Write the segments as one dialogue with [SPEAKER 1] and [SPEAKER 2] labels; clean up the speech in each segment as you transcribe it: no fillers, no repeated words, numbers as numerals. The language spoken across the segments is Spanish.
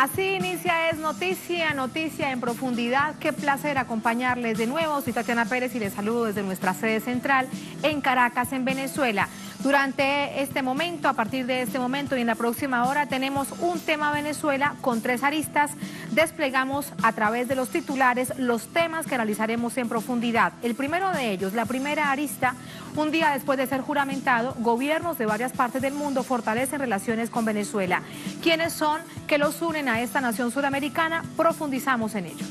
[SPEAKER 1] Así inicia Es Noticia, noticia en profundidad. Qué placer acompañarles de nuevo. Soy Tatiana Pérez y les saludo desde nuestra sede central en Caracas, en Venezuela. Durante este momento, a partir de este momento y en la próxima hora, tenemos un tema Venezuela con 3 aristas. Desplegamos a través de los titulares los temas que analizaremos en profundidad. El primero de ellos, la primera arista, un día después de ser juramentado, gobiernos de varias partes del mundo fortalecen relaciones con Venezuela. ¿Quiénes son que los unen a esta nación suramericana? Profundizamos en ello.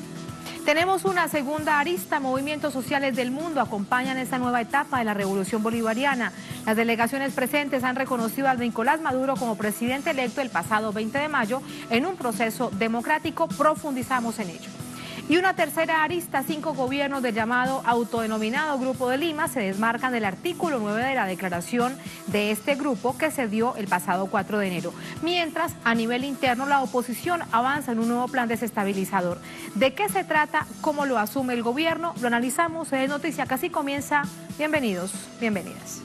[SPEAKER 1] Tenemos una segunda arista. Movimientos sociales del mundo acompañan esta nueva etapa de la revolución bolivariana. Las delegaciones presentes han reconocido a Nicolás Maduro como presidente electo el pasado 20 de mayo en un proceso democrático. Profundizamos en ello. Y una tercera arista, 5 gobiernos del llamado autodenominado Grupo de Lima se desmarcan del artículo 9 de la declaración de este grupo que se dio el pasado 4 de enero. Mientras, a nivel interno, la oposición avanza en un nuevo plan desestabilizador. ¿De qué se trata? ¿Cómo lo asume el gobierno? Lo analizamos en Noticia, que así comienza. Bienvenidos, bienvenidas.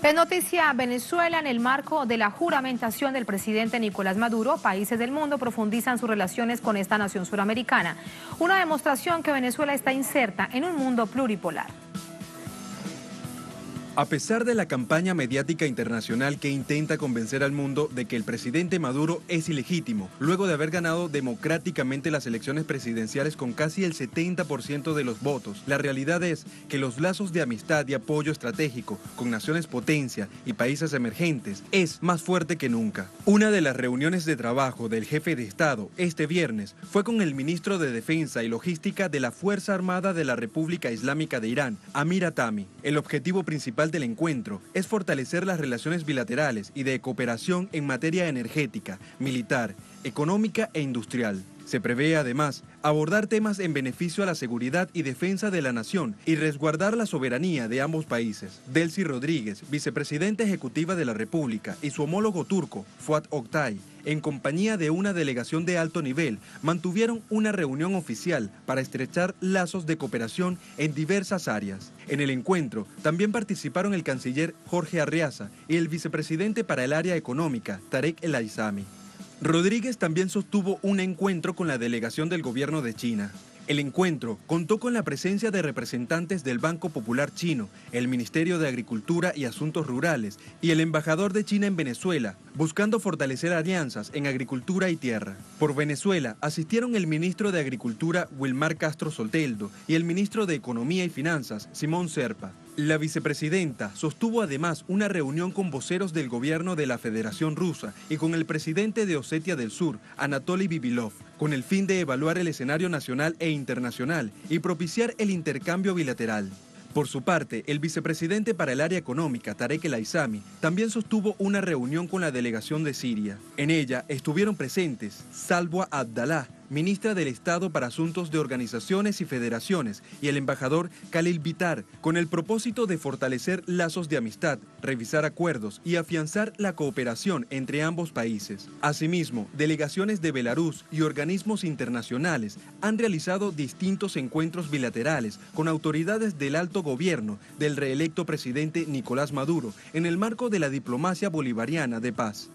[SPEAKER 1] Es noticia Venezuela. En el marco de la juramentación del presidente Nicolás Maduro, países del mundo profundizan sus relaciones con esta nación suramericana. Una demostración que Venezuela está inserta en un mundo pluripolar.
[SPEAKER 2] A pesar de la campaña mediática internacional que intenta convencer al mundo de que el presidente Maduro es ilegítimo, luego de haber ganado democráticamente las elecciones presidenciales con casi el 70% de los votos, la realidad es que los lazos de amistad y apoyo estratégico con naciones potencia y países emergentes es más fuerte que nunca. Una de las reuniones de trabajo del jefe de Estado este viernes fue con el ministro de Defensa y Logística de la Fuerza Armada de la República Islámica de Irán, Amir Hatami. El objetivo principal del encuentro es fortalecer las relaciones bilaterales y de cooperación en materia energética, militar, económica e industrial. Se prevé además abordar temas en beneficio a la seguridad y defensa de la nación y resguardar la soberanía de ambos países. Delcy Rodríguez, vicepresidenta ejecutiva de la República, y su homólogo turco, Fuat Oktay, en compañía de una delegación de alto nivel, mantuvieron una reunión oficial para estrechar lazos de cooperación en diversas áreas. En el encuentro también participaron el canciller Jorge Arriaza y el vicepresidente para el área económica, Tarek El Aissami. Rodríguez también sostuvo un encuentro con la delegación del gobierno de China. El encuentro contó con la presencia de representantes del Banco Popular Chino, el Ministerio de Agricultura y Asuntos Rurales y el embajador de China en Venezuela, buscando fortalecer alianzas en agricultura y tierra. Por Venezuela asistieron el ministro de Agricultura, Wilmar Castro Soteldo, y el ministro de Economía y Finanzas, Simón Serpa. La vicepresidenta sostuvo además una reunión con voceros del gobierno de la Federación Rusa y con el presidente de Osetia del Sur, Anatoly Bibilov, con el fin de evaluar el escenario nacional e internacional y propiciar el intercambio bilateral. Por su parte, el vicepresidente para el área económica, Tarek El Aissami, también sostuvo una reunión con la delegación de Siria. En ella estuvieron presentes Salwa Abdallah, ministra del Estado para Asuntos de Organizaciones y Federaciones, y el embajador Khalil Bitar, con el propósito de fortalecer lazos de amistad, revisar acuerdos y afianzar la cooperación entre ambos países. Asimismo, delegaciones de Belarus y organismos internacionales han realizado distintos encuentros bilaterales con autoridades del alto gobierno del reelecto presidente Nicolás Maduro en el marco de la diplomacia bolivariana de paz.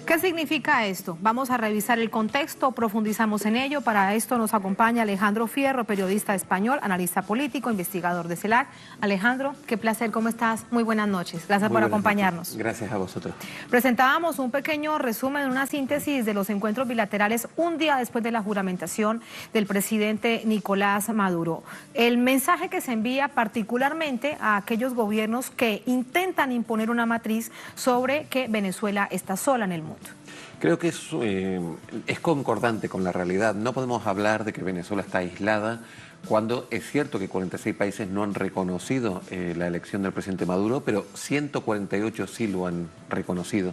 [SPEAKER 1] ¿Qué significa esto? Vamos a revisar el contexto, profundizamos en ello. Para esto nos acompaña Alejandro Fierro, periodista español, analista político, investigador de CELAC. Alejandro, qué placer, ¿cómo estás? Muy buenas noches. Gracias por acompañarnos.
[SPEAKER 3] Gracias a vosotros.
[SPEAKER 1] Presentábamos un pequeño resumen, una síntesis de los encuentros bilaterales un día después de la juramentación del presidente Nicolás Maduro. El mensaje que se envía particularmente a aquellos gobiernos que intentan imponer una matriz sobre que Venezuela está sola en el mundo. mundo.
[SPEAKER 3] Creo que es concordante con la realidad. No podemos hablar de que Venezuela está aislada cuando es cierto que 46 países no han reconocido la elección del presidente Maduro, pero 148 sí lo han reconocido.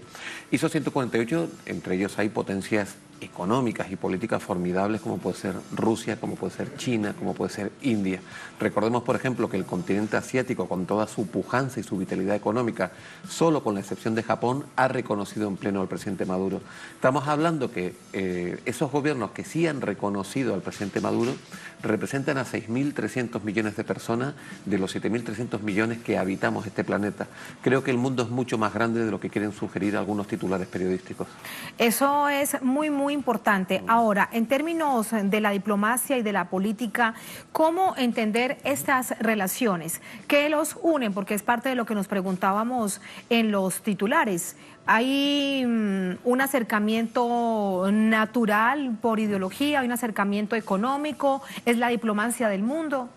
[SPEAKER 3] Y esos 148, entre ellos hay potencias económicas y políticas formidables como puede ser Rusia, como puede ser China, como puede ser India. Recordemos, por ejemplo, que el continente asiático, con toda su pujanza y su vitalidad económica, solo con la excepción de Japón, ha reconocido en pleno al presidente Maduro. Estamos hablando que esos gobiernos que sí han reconocido al presidente Maduro representan a 6.300 millones de personas de los 7.300 millones que habitamos este planeta. Creo que el mundo es mucho más grande de lo que quieren sugerir algunos titulares periodísticos.
[SPEAKER 1] Eso es muy importante. Ahora, en términos de la diplomacia y de la política, ¿cómo entender estas relaciones? ¿Qué los unen? Porque es parte de lo que nos preguntábamos en los titulares. ¿Hay un acercamiento natural por ideología? ¿Hay un acercamiento económico? ¿Es la diplomacia del mundo?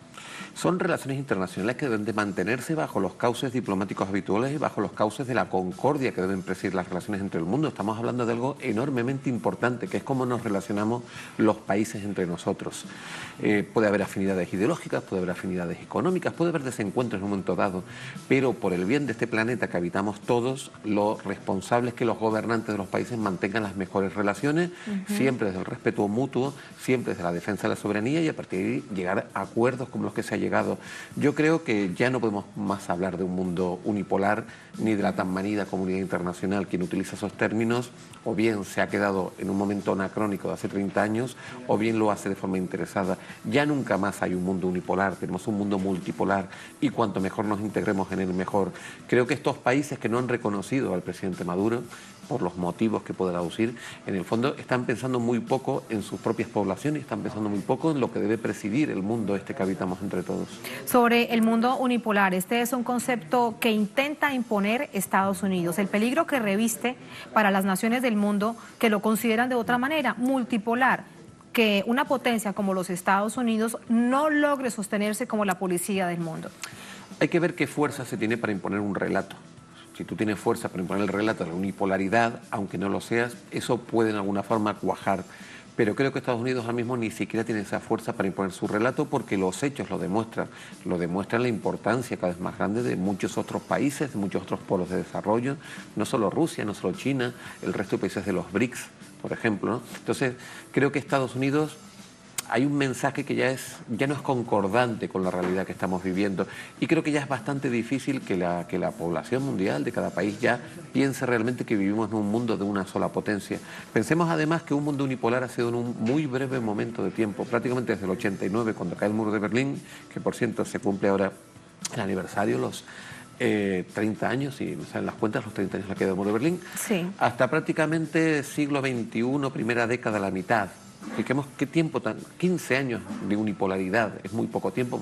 [SPEAKER 3] Son relaciones internacionales que deben de mantenerse bajo los cauces diplomáticos habituales y bajo los cauces de la concordia que deben presidir las relaciones entre el mundo. Estamos hablando de algo enormemente importante, que es cómo nos relacionamos los países entre nosotros. Puede haber afinidades ideológicas, puede haber afinidades económicas, puede haber desencuentros en un momento dado, pero por el bien de este planeta que habitamos todos, lo responsable es que los gobernantes de los países mantengan las mejores relaciones, siempre desde el respeto mutuo, siempre desde la defensa de la soberanía y a partir de ahí llegar a acuerdos como los que se ha llegado. Yo creo que ya no podemos más hablar de un mundo unipolar ni de la tan manida comunidad internacional. Quien utiliza esos términos o bien se ha quedado en un momento anacrónico de hace 30 años o bien lo hace de forma interesada. Ya nunca más hay un mundo unipolar, tenemos un mundo multipolar y cuanto mejor nos integremos en él, mejor. Creo que estos países que no han reconocido al presidente Maduro, por los motivos que pueda aducir, en el fondo están pensando muy poco en sus propias poblaciones, están pensando muy poco en lo que debe presidir el mundo este que habitamos entre todos.
[SPEAKER 1] Sobre el mundo unipolar, este es un concepto que intenta imponer Estados Unidos. El peligro que reviste para las naciones del mundo que lo consideran de otra manera, multipolar, que una potencia como los Estados Unidos no logre sostenerse como la policía del mundo.
[SPEAKER 3] Hay que ver qué fuerza se tiene para imponer un relato. Si tú tienes fuerza para imponer el relato de la unipolaridad, aunque no lo seas, eso puede en alguna forma cuajar. Pero creo que Estados Unidos ahora mismo ni siquiera tiene esa fuerza para imponer su relato porque los hechos lo demuestran la importancia cada vez más grande de muchos otros países, de muchos otros polos de desarrollo, no solo Rusia, no solo China, el resto de países de los BRICS, por ejemplo, ¿no? Entonces, creo que Estados Unidos... hay un mensaje que ya no es concordante con la realidad que estamos viviendo y creo que ya es bastante difícil que la población mundial de cada país ya piense realmente que vivimos en un mundo de una sola potencia. Pensemos además que un mundo unipolar ha sido en un muy breve momento de tiempo, prácticamente desde el 89, cuando cae el muro de Berlín, que por cierto se cumple ahora el aniversario, los 30 años, si me salen las cuentas, los 30 años de la caída del muro de Berlín,
[SPEAKER 1] sí,
[SPEAKER 3] hasta prácticamente siglo XXI, primera década, la mitad. Fijemos qué tiempo, 15 años de unipolaridad, es muy poco tiempo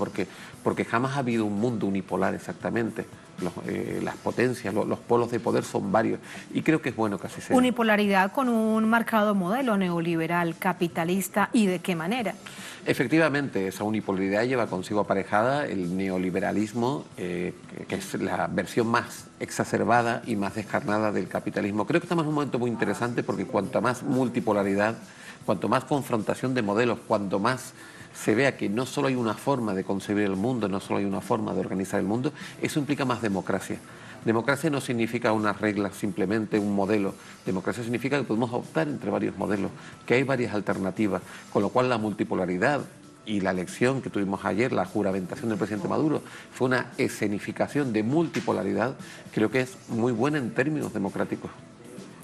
[SPEAKER 3] porque jamás ha habido un mundo unipolar exactamente. Las potencias, los polos de poder son varios y creo que es bueno que así sea.
[SPEAKER 1] Unipolaridad con un marcado modelo neoliberal, capitalista, ¿y de qué manera?
[SPEAKER 3] Efectivamente, esa unipolaridad lleva consigo aparejada el neoliberalismo, que es la versión más exacerbada y más descarnada del capitalismo. Creo que estamos en un momento muy interesante porque cuanta más multipolaridad, cuanto más confrontación de modelos, cuanto más se vea que no solo hay una forma de concebir el mundo, no solo hay una forma de organizar el mundo, eso implica más democracia. Democracia no significa unas reglas, simplemente un modelo. Democracia significa que podemos optar entre varios modelos, que hay varias alternativas, con lo cual la multipolaridad y la elección que tuvimos ayer, la juramentación del presidente Maduro, fue una escenificación de multipolaridad, creo que es muy buena en términos democráticos.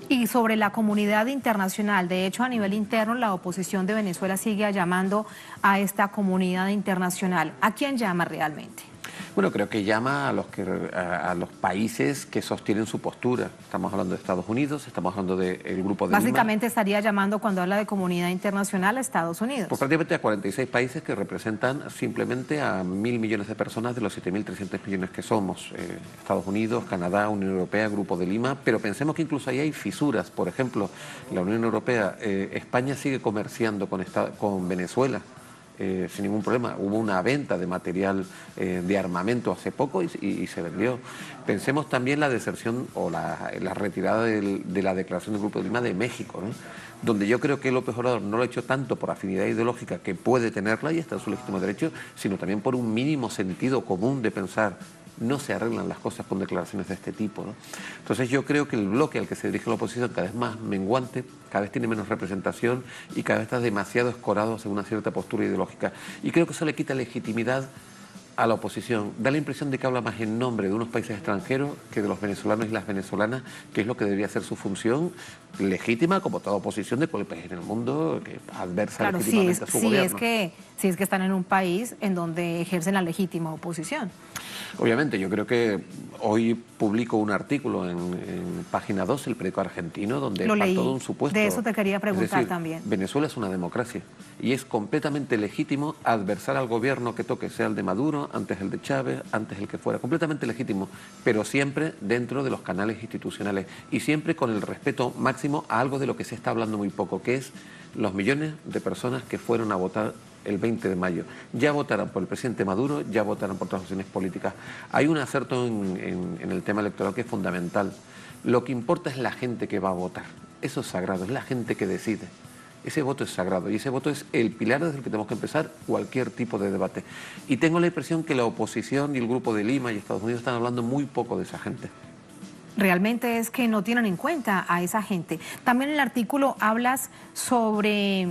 [SPEAKER 1] Y sobre la comunidad internacional, de hecho a nivel interno la oposición de Venezuela sigue llamando a esta comunidad internacional. ¿A quién llama realmente?
[SPEAKER 3] Bueno, creo que llama a los países que sostienen su postura. Estamos hablando de Estados Unidos, estamos hablando del Grupo de
[SPEAKER 1] Básicamente
[SPEAKER 3] Lima.
[SPEAKER 1] Estaría llamando cuando habla de comunidad internacional a Estados Unidos.
[SPEAKER 3] Pues prácticamente a 46 países que representan simplemente a 1.000 millones de personas de los 7.300 millones que somos. Estados Unidos, Canadá, Unión Europea, Grupo de Lima, pero pensemos que incluso ahí hay fisuras. Por ejemplo, la Unión Europea, España sigue comerciando con Venezuela. sin ningún problema. Hubo una venta de material de armamento hace poco y se vendió. Pensemos también la deserción o la retirada de la declaración del Grupo de Lima de México, ¿no? Donde yo creo que López Obrador no lo ha hecho tanto por afinidad ideológica, que puede tenerla y está en su legítimo derecho, sino también por un mínimo sentido común de pensar. No se arreglan las cosas con declaraciones de este tipo, ¿no? Entonces yo creo que el bloque al que se dirige la oposición cada vez más menguante, cada vez tiene menos representación y cada vez está demasiado escorado hacia una cierta postura ideológica. Y creo que eso le quita legitimidad a la oposición. Da la impresión de que habla más en nombre de unos países extranjeros que de los venezolanos y las venezolanas, que es lo que debería ser su función legítima, como toda oposición de cualquier país en el mundo que adversa legítimamente a su gobierno.
[SPEAKER 1] Si es que están en un país en donde ejercen la legítima oposición.
[SPEAKER 3] Obviamente, yo creo que hoy publico un artículo en Página 2, el periódico argentino, donde
[SPEAKER 1] Lo leí.
[SPEAKER 3] todo un supuesto.
[SPEAKER 1] De eso te quería preguntar,
[SPEAKER 3] es decir,
[SPEAKER 1] también.
[SPEAKER 3] Venezuela es una democracia y es completamente legítimo adversar al gobierno que toque, sea el de Maduro, antes el de Chávez, antes el que fuera, completamente legítimo, pero siempre dentro de los canales institucionales y siempre con el respeto máximo a algo de lo que se está hablando muy poco, que es los millones de personas que fueron a votar el 20 de mayo. Ya votarán por el presidente Maduro, ya votarán por otras opciones políticas. Hay un acerto en el tema electoral que es fundamental. Lo que importa es la gente que va a votar. Eso es sagrado, es la gente que decide. Ese voto es sagrado y ese voto es el pilar desde el que tenemos que empezar cualquier tipo de debate. Y tengo la impresión que la oposición y el Grupo de Lima y Estados Unidos están hablando muy poco de esa gente.
[SPEAKER 1] Realmente es que no tienen en cuenta a esa gente. También en el artículo hablas sobre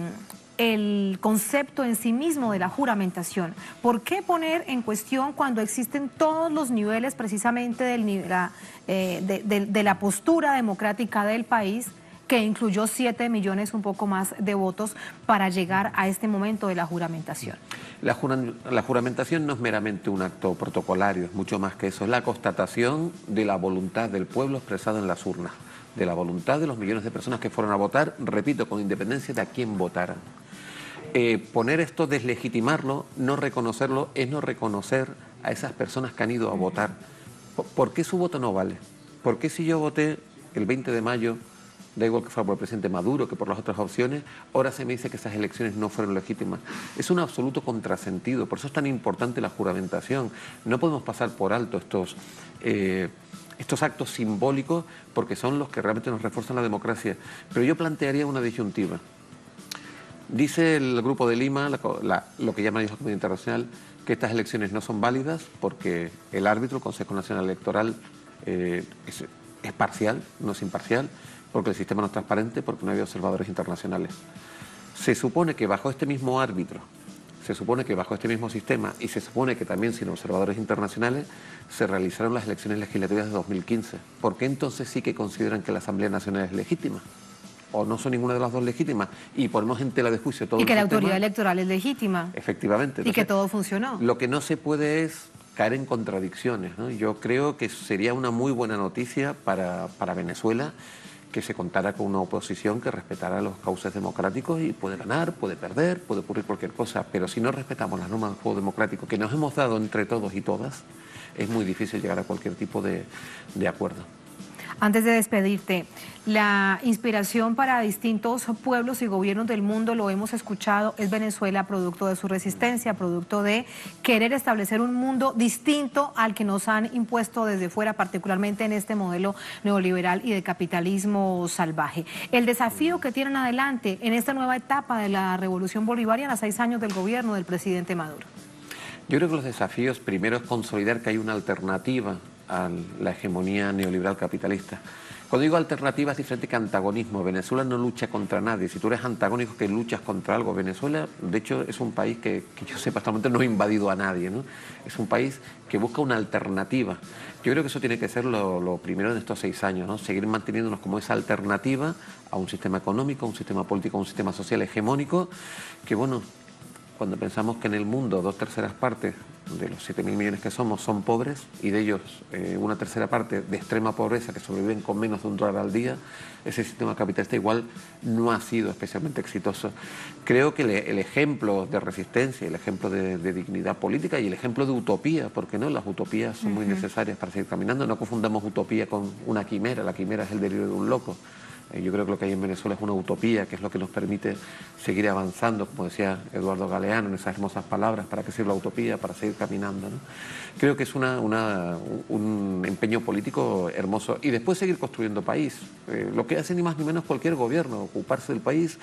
[SPEAKER 1] el concepto en sí mismo de la juramentación. ¿Por qué poner en cuestión cuando existen todos los niveles precisamente de la postura democrática del país, que incluyó 7 millones, un poco más, de votos para llegar a este momento de la juramentación?
[SPEAKER 3] La juramentación no es meramente un acto protocolario, es mucho más que eso. Es la constatación de la voluntad del pueblo expresada en las urnas, de la voluntad de los millones de personas que fueron a votar, repito, con independencia de a quién votaran. Poner esto, deslegitimarlo, no reconocerlo, es no reconocer a esas personas que han ido a votar. ¿Por qué su voto no vale? ¿Por qué si yo voté el 20 de mayo, da igual que fuera por el presidente Maduro que por las otras opciones, ahora se me dice que esas elecciones no fueron legítimas? Es un absoluto contrasentido, por eso es tan importante la juramentación. No podemos pasar por alto estos actos simbólicos porque son los que realmente nos refuerzan la democracia. Pero yo plantearía una disyuntiva. Dice el Grupo de Lima, lo que llama la Comunidad Internacional, que estas elecciones no son válidas porque el árbitro, el Consejo Nacional Electoral, es parcial, no es imparcial, porque el sistema no es transparente, porque no había observadores internacionales. Se supone que bajo este mismo árbitro, se supone que bajo este mismo sistema y se supone que también sin observadores internacionales se realizaron las elecciones legislativas de 2015. ¿Por qué entonces sí que consideran que la Asamblea Nacional es legítima? ¿O no son ninguna de las dos legítimas? Y ponemos en tela de juicio todo el sistema.
[SPEAKER 1] Y que la autoridad electoral es legítima.
[SPEAKER 3] Efectivamente.
[SPEAKER 1] Entonces, y que todo funcionó.
[SPEAKER 3] Lo que no se puede es caer en contradicciones, ¿no? Yo creo que sería una muy buena noticia para Venezuela que se contara con una oposición que respetara los cauces democráticos, y puede ganar, puede perder, puede ocurrir cualquier cosa, pero si no respetamos las normas del juego democrático que nos hemos dado entre todos y todas, es muy difícil llegar a cualquier tipo de acuerdo.
[SPEAKER 1] Antes de despedirte, la inspiración para distintos pueblos y gobiernos del mundo, lo hemos escuchado, es Venezuela, producto de su resistencia, producto de querer establecer un mundo distinto al que nos han impuesto desde fuera, particularmente en este modelo neoliberal y de capitalismo salvaje. El desafío que tienen adelante en esta nueva etapa de la revolución bolivariana, 6 años del gobierno del presidente Maduro.
[SPEAKER 3] Yo creo que los desafíos primero es consolidar que hay una alternativa a la hegemonía neoliberal capitalista. Cuando digo alternativa es diferente que antagonismo. Venezuela no lucha contra nadie. Si tú eres antagónico que luchas contra algo, Venezuela, de hecho, es un país que yo sepa hasta el momento no ha invadido a nadie, ¿no? Es un país que busca una alternativa. Yo creo que eso tiene que ser lo primero en estos 6 años, ¿no? Seguir manteniéndonos como esa alternativa a un sistema económico, a un sistema político, a un sistema social hegemónico, que bueno, cuando pensamos que en el mundo 2/3 partes de los 7.000 millones que somos son pobres, y de ellos 1/3 parte de extrema pobreza que sobreviven con menos de $1 al día, ese sistema capitalista igual no ha sido especialmente exitoso. Creo que el ejemplo de resistencia, el ejemplo de dignidad política y el ejemplo de utopía, porque no, las utopías son muy necesarias para seguir caminando. No confundamos utopía con una quimera. La quimera es el delirio de un loco. Yo creo que lo que hay en Venezuela es una utopía, que es lo que nos permite seguir avanzando, como decía Eduardo Galeano en esas hermosas palabras, ¿para qué sirve la utopía? Para seguir caminando, ¿no? Creo que es un empeño político hermoso. Y después seguir construyendo país. Lo que hace ni más ni menos cualquier gobierno, ocuparse del país,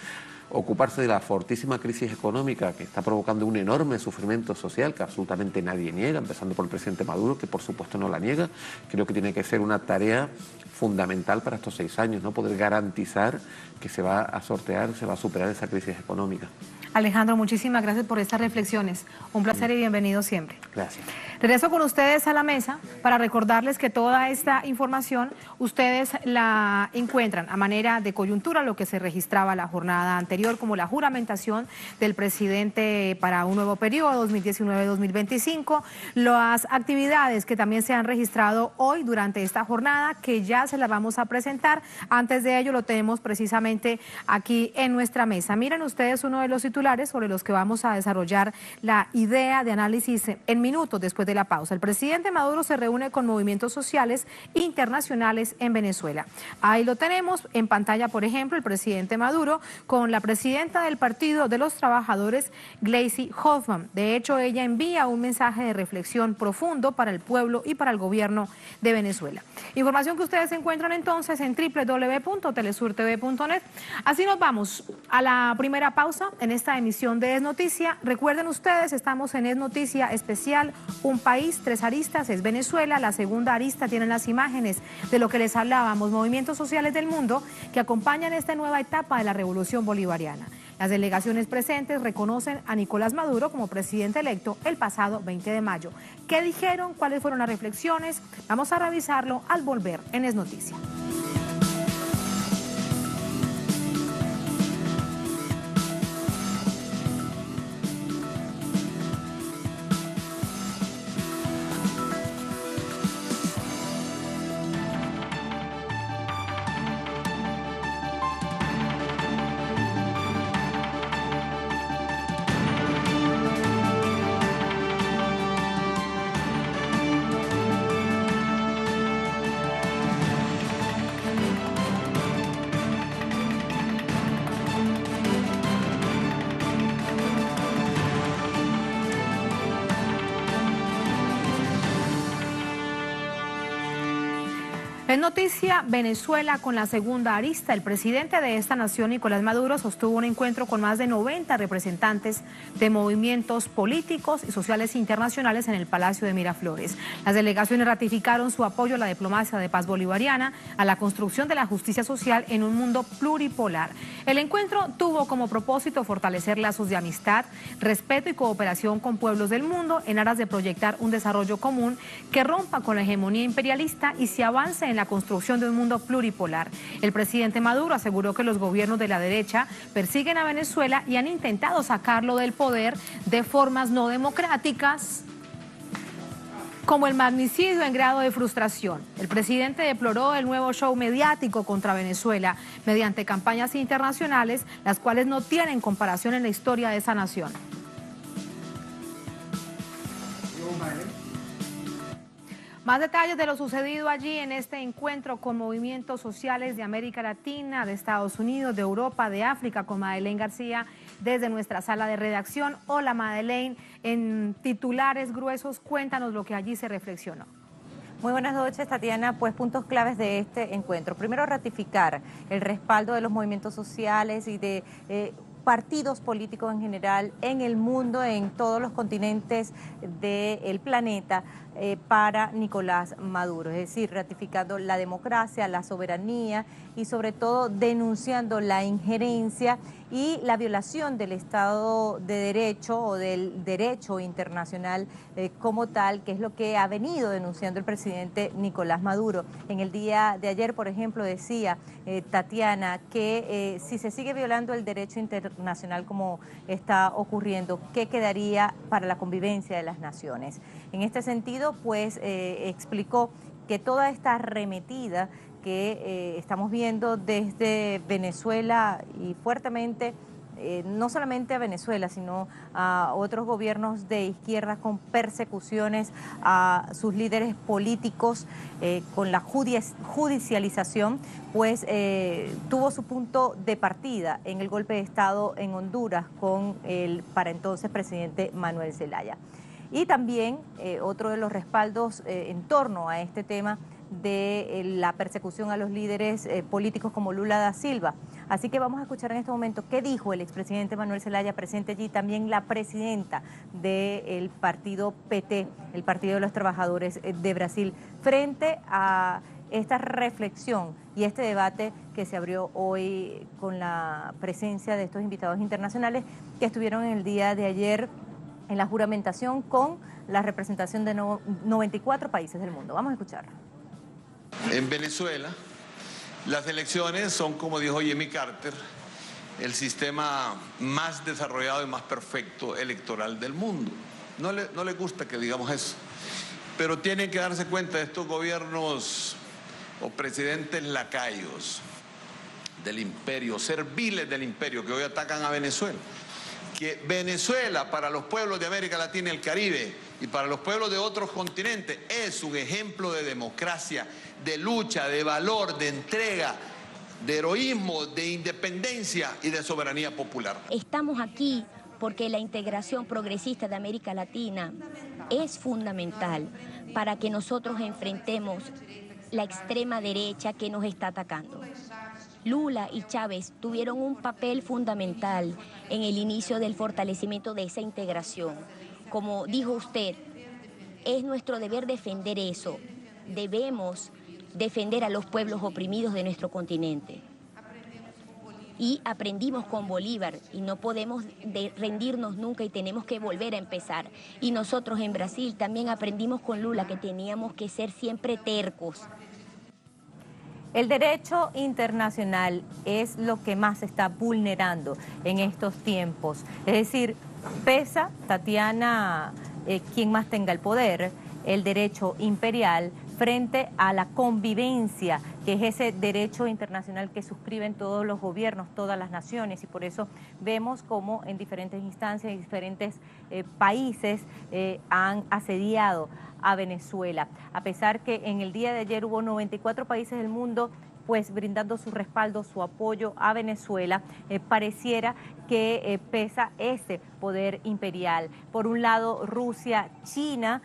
[SPEAKER 3] ocuparse de la fortísima crisis económica que está provocando un enorme sufrimiento social que absolutamente nadie niega, empezando por el presidente Maduro, que por supuesto no la niega. Creo que tiene que ser una tarea fundamental para estos 6 años, ¿no? Poder garantizar que se va a sortear, se va a superar esa crisis económica.
[SPEAKER 1] Alejandro, muchísimas gracias por estas reflexiones. Un placer y bienvenido siempre.
[SPEAKER 3] Gracias.
[SPEAKER 1] Regreso con ustedes a la mesa para recordarles que toda esta información ustedes la encuentran a manera de coyuntura, lo que se registraba la jornada anterior, como la juramentación del presidente para un nuevo periodo 2019-2025, las actividades que también se han registrado hoy durante esta jornada, que ya se las vamos a presentar. Antes de ello lo tenemos precisamente aquí en nuestra mesa. Miren ustedes uno de los titulares sobre los que vamos a desarrollar la idea de análisis en minutos después de la pausa. El presidente Maduro se reúne con movimientos sociales internacionales en Venezuela. Ahí lo tenemos en pantalla, por ejemplo, el presidente Maduro con la presidenta del Partido de los Trabajadores, Gleisi Hoffmann. De hecho, ella envía un mensaje de reflexión profundo para el pueblo y para el gobierno de Venezuela. Información que ustedes encuentran entonces en www.telesurtv.net. Así nos vamos a la primera pausa en esta emisión de Es Noticia. Recuerden ustedes, estamos en Es Noticia Especial, un país, 3 aristas, es Venezuela. La segunda arista tienen las imágenes de lo que les hablábamos, movimientos sociales del mundo que acompañan esta nueva etapa de la revolución bolivariana. Las delegaciones presentes reconocen a Nicolás Maduro como presidente electo el pasado 20 de mayo. ¿Qué dijeron? ¿Cuáles fueron las reflexiones? Vamos a revisarlo al volver en Es Noticia. Es noticia Venezuela con la segunda arista. El presidente de esta nación, Nicolás Maduro, sostuvo un encuentro con más de 90 representantes de movimientos políticos y sociales internacionales en el Palacio de Miraflores. Las delegaciones ratificaron su apoyo a la diplomacia de paz bolivariana, a la construcción de la justicia social en un mundo pluripolar. El encuentro tuvo como propósito fortalecer lazos de amistad, respeto y cooperación con pueblos del mundo en aras de proyectar un desarrollo común que rompa con la hegemonía imperialista y se avance en la construcción de un mundo pluripolar. El presidente Maduro aseguró que los gobiernos de la derecha persiguen a Venezuela y han intentado sacarlo del poder de formas no democráticas, como el magnicidio en grado de frustración. El presidente deploró el nuevo show mediático contra Venezuela mediante campañas internacionales, las cuales no tienen comparación en la historia de esa nación. Más detalles de lo sucedido allí en este encuentro con movimientos sociales de América Latina, de Estados Unidos, de Europa, de África, con Madeleine García desde nuestra sala de redacción. Hola Madeleine, en titulares gruesos, cuéntanos lo que allí se reflexionó.
[SPEAKER 4] Muy buenas noches, Tatiana. Pues puntos claves de este encuentro. Primero, ratificar el respaldo de los movimientos sociales y de partidos políticos en general en el mundo, en todos los continentes del planeta, para Nicolás Maduro, es decir, ratificando la democracia, la soberanía y sobre todo denunciando la injerencia y la violación del Estado de Derecho o del derecho internacional como tal, que es lo que ha venido denunciando el presidente Nicolás Maduro. En el día de ayer, por ejemplo, decía Tatiana que si se sigue violando el derecho internacional como está ocurriendo, ¿qué quedaría para la convivencia de las naciones? En este sentido, pues explicó que toda esta arremetida que estamos viendo desde Venezuela y fuertemente no solamente a Venezuela, sino a otros gobiernos de izquierda con persecuciones a sus líderes políticos, con la judicialización, pues tuvo su punto de partida en el golpe de Estado en Honduras con el para entonces presidente Manuel Zelaya. Y también otro de los respaldos en torno a este tema de la persecución a los líderes políticos como Lula da Silva. Así que vamos a escuchar en este momento qué dijo el expresidente Manuel Zelaya, presente allí también la presidenta del partido PT, el Partido de los Trabajadores de Brasil, frente a esta reflexión y este debate que se abrió hoy con la presencia de estos invitados internacionales que estuvieron en el día de ayer en la juramentación con la representación de 94 países del mundo. Vamos a escucharlo.
[SPEAKER 5] En Venezuela, las elecciones son, como dijo Jimmy Carter, el sistema más desarrollado y más perfecto electoral del mundo. No le gusta que digamos eso, pero tienen que darse cuenta de estos gobiernos o presidentes lacayos del imperio, serviles del imperio, que hoy atacan a Venezuela. Que Venezuela, para los pueblos de América Latina y el Caribe y para los pueblos de otros continentes, es un ejemplo de democracia, de lucha, de valor, de entrega, de heroísmo, de independencia y de soberanía popular.
[SPEAKER 6] Estamos aquí porque la integración progresista de América Latina es fundamental para que nosotros enfrentemos la extrema derecha que nos está atacando. Lula y Chávez tuvieron un papel fundamental en el inicio del fortalecimiento de esa integración. Como dijo usted, es nuestro deber defender eso. Debemos defender a los pueblos oprimidos de nuestro continente. Y aprendimos con Bolívar y no podemos rendirnos nunca y tenemos que volver a empezar. Y nosotros en Brasil también aprendimos con Lula que teníamos que ser siempre tercos.
[SPEAKER 4] El derecho internacional es lo que más se está vulnerando en estos tiempos. Es decir, pesa, Tatiana, quien más tenga el poder, el derecho imperial frente a la convivencia, que es ese derecho internacional que suscriben todos los gobiernos, todas las naciones, y por eso vemos cómo en diferentes instancias y diferentes países han asediado a Venezuela. A pesar que en el día de ayer hubo 94 países del mundo pues brindando su respaldo, su apoyo a Venezuela, pareciera que pesa ese poder imperial. Por un lado, Rusia, China,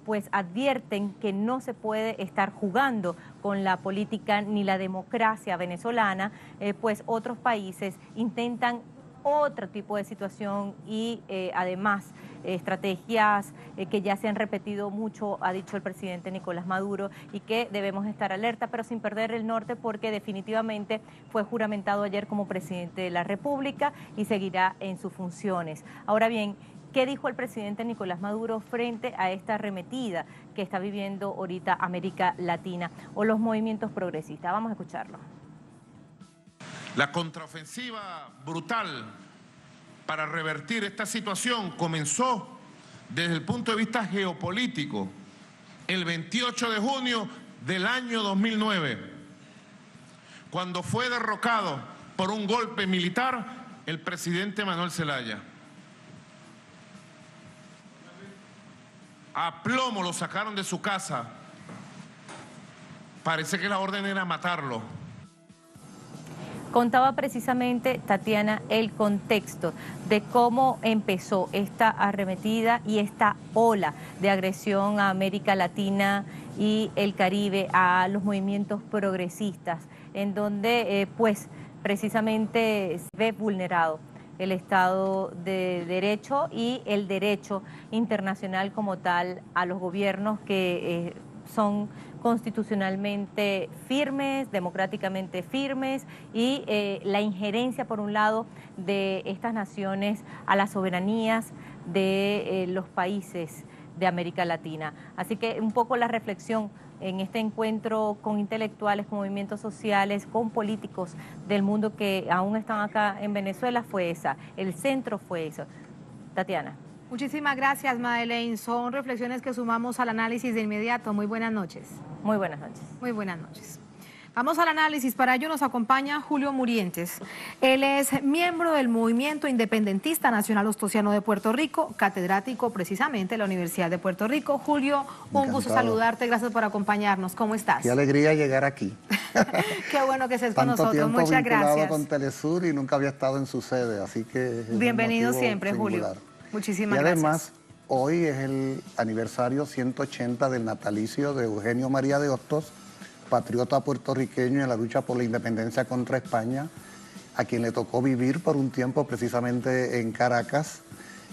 [SPEAKER 4] pues advierten que no se puede estar jugando con la política ni la democracia venezolana, pues otros países intentan otro tipo de situación y además estrategias que ya se han repetido mucho, ha dicho el presidente Nicolás Maduro, y que debemos estar alerta, pero sin perder el norte, porque definitivamente fue juramentado ayer como presidente de la República y seguirá en sus funciones. Ahora bien, ¿qué dijo el presidente Nicolás Maduro frente a esta arremetida que está viviendo ahorita América Latina o los movimientos progresistas? Vamos a escucharlo.
[SPEAKER 7] La contraofensiva brutal para revertir esta situación comenzó desde el punto de vista geopolítico el 28 de junio del año 2009, cuando fue derrocado por un golpe militar el presidente Manuel Zelaya. A plomo lo sacaron de su casa. Parece que la orden era matarlo.
[SPEAKER 4] Contaba precisamente, Tatiana, el contexto de cómo empezó esta arremetida y esta ola de agresión a América Latina y el Caribe, a los movimientos progresistas, en donde pues precisamente se ve vulnerado el Estado de Derecho y el derecho internacional como tal a los gobiernos que son constitucionalmente firmes, democráticamente firmes, y la injerencia, por un lado, de estas naciones a las soberanías de los países de América Latina. Así que un poco la reflexión en este encuentro con intelectuales, con movimientos sociales, con políticos del mundo que aún están acá en Venezuela fue esa, el centro fue eso. Tatiana.
[SPEAKER 1] Muchísimas gracias, Madeleine. Son reflexiones que sumamos al análisis de inmediato. Muy buenas noches.
[SPEAKER 4] Muy buenas noches.
[SPEAKER 1] Muy buenas noches. Vamos al análisis. Para ello nos acompaña Julio Murientes. Él es miembro del Movimiento Independentista Nacional Ostosiano de Puerto Rico, catedrático precisamente de la Universidad de Puerto Rico. Julio, un gusto saludarte. Gracias por acompaños. ¿Cómo estás?
[SPEAKER 8] Qué alegría llegar aquí.
[SPEAKER 1] Qué bueno que estés con
[SPEAKER 8] Tanto
[SPEAKER 1] nosotros.
[SPEAKER 8] tiempo
[SPEAKER 1] Muchas gracias.
[SPEAKER 8] Con Telesur y nunca había estado en su sede, así que...
[SPEAKER 1] Bienvenido siempre, singular. Julio. Muchísimas gracias.
[SPEAKER 8] Y además, hoy es el aniversario 180 del natalicio de Eugenio María de Hostos, patriota puertorriqueño en la lucha por la independencia contra España, a quien le tocó vivir por un tiempo precisamente en Caracas,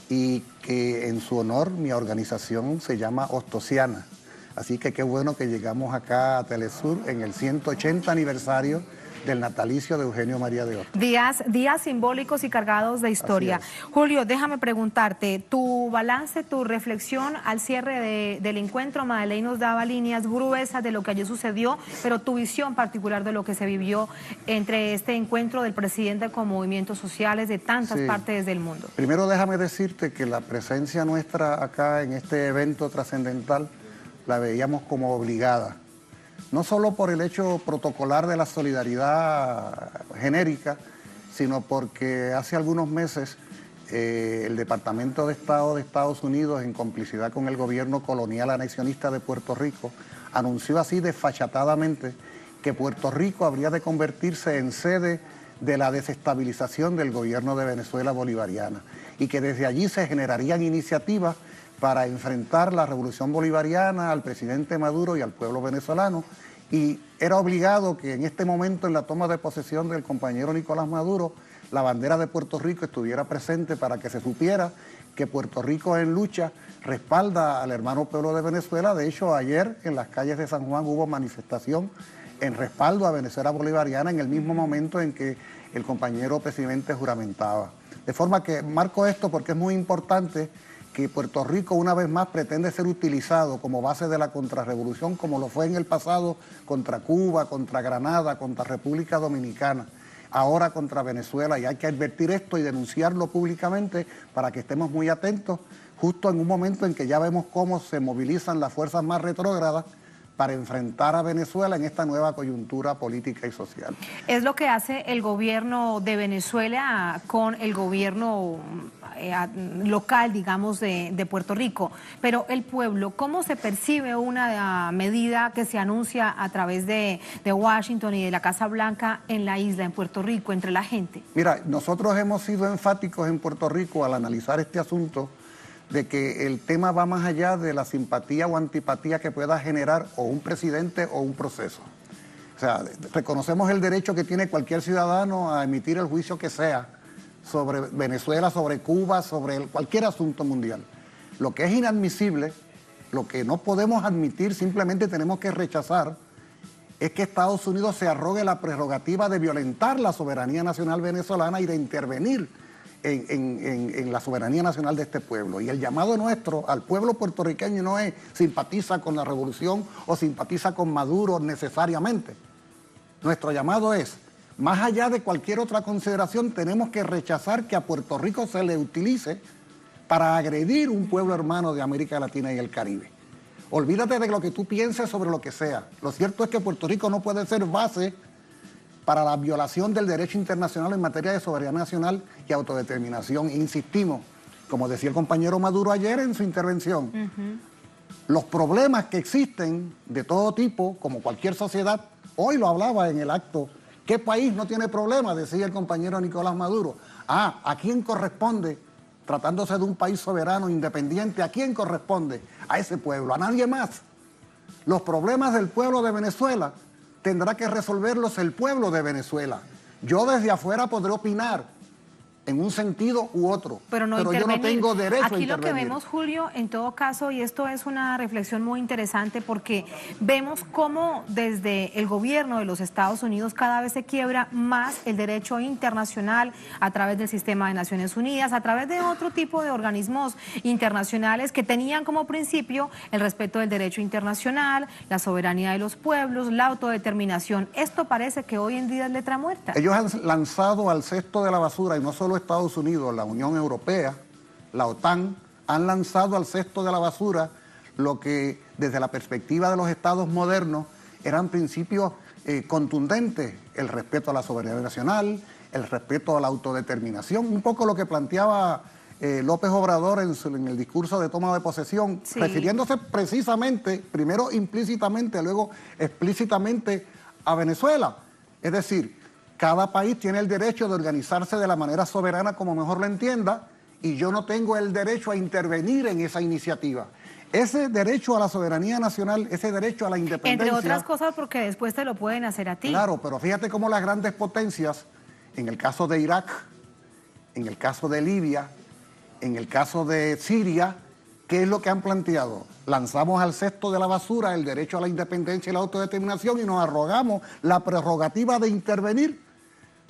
[SPEAKER 8] y que en su honor mi organización se llama Hostosiana. Así que qué bueno que llegamos acá a Telesur en el 180 aniversario del natalicio de Eugenio María de Hostos.
[SPEAKER 1] Días simbólicos y cargados de historia. Julio, déjame preguntarte, tu balance, tu reflexión al cierre del encuentro. Madeleine nos daba líneas gruesas de lo que allí sucedió, pero tu visión particular de lo que se vivió entre este encuentro del presidente con movimientos sociales de tantas partes del mundo.
[SPEAKER 8] Primero déjame decirte que la presencia nuestra acá en este evento trascendental la veíamos como obligada. No solo por el hecho protocolar de la solidaridad genérica, sino porque hace algunos meses el Departamento de Estado de Estados Unidos, en complicidad con el gobierno colonial anexionista de Puerto Rico, anunció así desfachatadamente que Puerto Rico habría de convertirse en sede de la desestabilización del gobierno de Venezuela bolivariana y que desde allí se generarían iniciativas para enfrentar la revolución bolivariana, al presidente Maduro y al pueblo venezolano, y era obligado que en este momento, en la toma de posesión del compañero Nicolás Maduro, la bandera de Puerto Rico estuviera presente para que se supiera que Puerto Rico en lucha respalda al hermano pueblo de Venezuela. De hecho, ayer en las calles de San Juan hubo manifestación en respaldo a Venezuela bolivariana en el mismo momento en que el compañero presidente juramentaba. De forma que marco esto porque es muy importante que Puerto Rico una vez más pretende ser utilizado como base de la contrarrevolución, como lo fue en el pasado contra Cuba, contra Granada, contra República Dominicana, ahora contra Venezuela, y hay que advertir esto y denunciarlo públicamente para que estemos muy atentos, justo en un momento en que ya vemos cómo se movilizan las fuerzas más retrógradas para enfrentar a Venezuela en esta nueva coyuntura política y social.
[SPEAKER 1] Es lo que hace el gobierno de Venezuela con el gobierno local, digamos, de Puerto Rico. Pero el pueblo, ¿cómo se percibe una medida que se anuncia a través de Washington y de la Casa Blanca en la isla, en Puerto Rico, entre la gente?
[SPEAKER 8] Mira, nosotros hemos sido enfáticos en Puerto Rico al analizar este asunto de que el tema va más allá de la simpatía o antipatía que pueda generar o un presidente o un proceso. O sea, reconocemos el derecho que tiene cualquier ciudadano a emitir el juicio que sea sobre Venezuela, sobre Cuba, sobre cualquier asunto mundial. Lo que es inadmisible, lo que no podemos admitir, simplemente tenemos que rechazar, es que Estados Unidos se arrogue la prerrogativa de violentar la soberanía nacional venezolana y de intervenir en la soberanía nacional de este pueblo. Y el llamado nuestro al pueblo puertorriqueño no es simpatiza con la revolución o simpatiza con Maduro necesariamente. Nuestro llamado es, más allá de cualquier otra consideración, tenemos que rechazar que a Puerto Rico se le utilice para agredir un pueblo hermano de América Latina y el Caribe. Olvídate de lo que tú pienses sobre lo que sea. Lo cierto es que Puerto Rico no puede ser base para la violación del derecho internacional en materia de soberanía nacional y autodeterminación. Insistimos, como decía el compañero Maduro ayer en su intervención, los problemas que existen de todo tipo, como cualquier sociedad, hoy lo hablaba en el acto, ¿qué país no tiene problemas?, decía el compañero Nicolás Maduro. ¿A quién corresponde, tratándose de un país soberano, independiente, a quién corresponde? A ese pueblo, a nadie más. Los problemas del pueblo de Venezuela tendrá que resolverlos el pueblo de Venezuela. Yo desde afuera podré opinar en un sentido u otro, pero yo no tengo derecho a intervenir.
[SPEAKER 1] Aquí lo que vemos, Julio, en todo caso, y esto es una reflexión muy interesante porque vemos cómo desde el gobierno de los Estados Unidos cada vez se quiebra más el derecho internacional a través del sistema de Naciones Unidas, a través de otro tipo de organismos internacionales que tenían como principio el respeto del derecho internacional, la soberanía de los pueblos, la autodeterminación. Esto parece que hoy en día es letra muerta.
[SPEAKER 8] Ellos han lanzado al cesto de la basura, y no solo Estados Unidos, la Unión Europea, la OTAN, han lanzado al cesto de la basura lo que desde la perspectiva de los estados modernos eran principios contundente: el respeto a la soberanía nacional, el respeto a la autodeterminación, un poco lo que planteaba López Obrador en el discurso de toma de posesión, sí, refiriéndose precisamente, primero implícitamente, luego explícitamente a Venezuela. Es decir, cada país tiene el derecho de organizarse de la manera soberana como mejor lo entienda, y yo no tengo el derecho a intervenir en esa iniciativa. Ese derecho a la soberanía nacional, ese derecho a la independencia...
[SPEAKER 1] Entre otras cosas porque después te lo pueden hacer a ti.
[SPEAKER 8] Claro, pero fíjate cómo las grandes potencias, en el caso de Irak, en el caso de Libia, en el caso de Siria, ¿qué es lo que han planteado? Lanzamos al cesto de la basura el derecho a la independencia y la autodeterminación y nos arrogamos la prerrogativa de intervenir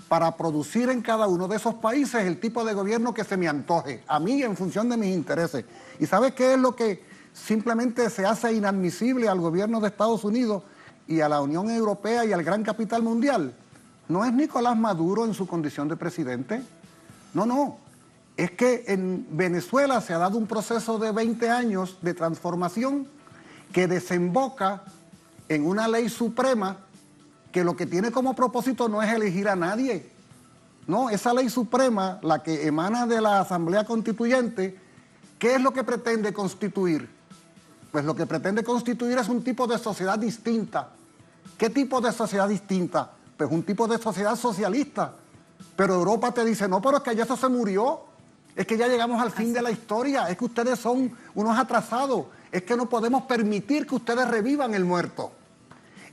[SPEAKER 8] para producir en cada uno de esos países el tipo de gobierno que se me antoje, a mí en función de mis intereses. ¿Y sabes qué es lo que simplemente se hace inadmisible al gobierno de Estados Unidos y a la Unión Europea y al gran capital mundial? No es Nicolás Maduro en su condición de presidente, no. Es que en Venezuela se ha dado un proceso de 20 años de transformación que desemboca en una ley suprema que lo que tiene como propósito no es elegir a nadie. No, esa ley suprema, la que emana de la Asamblea Constituyente, ¿qué es lo que pretende constituir? Pues lo que pretende constituir es un tipo de sociedad distinta. ¿Qué tipo de sociedad distinta? Pues un tipo de sociedad socialista. Pero Europa te dice, no, pero es que ya eso se murió. Es que ya llegamos al fin de la historia, es que ustedes son unos atrasados, es que no podemos permitir que ustedes revivan el muerto.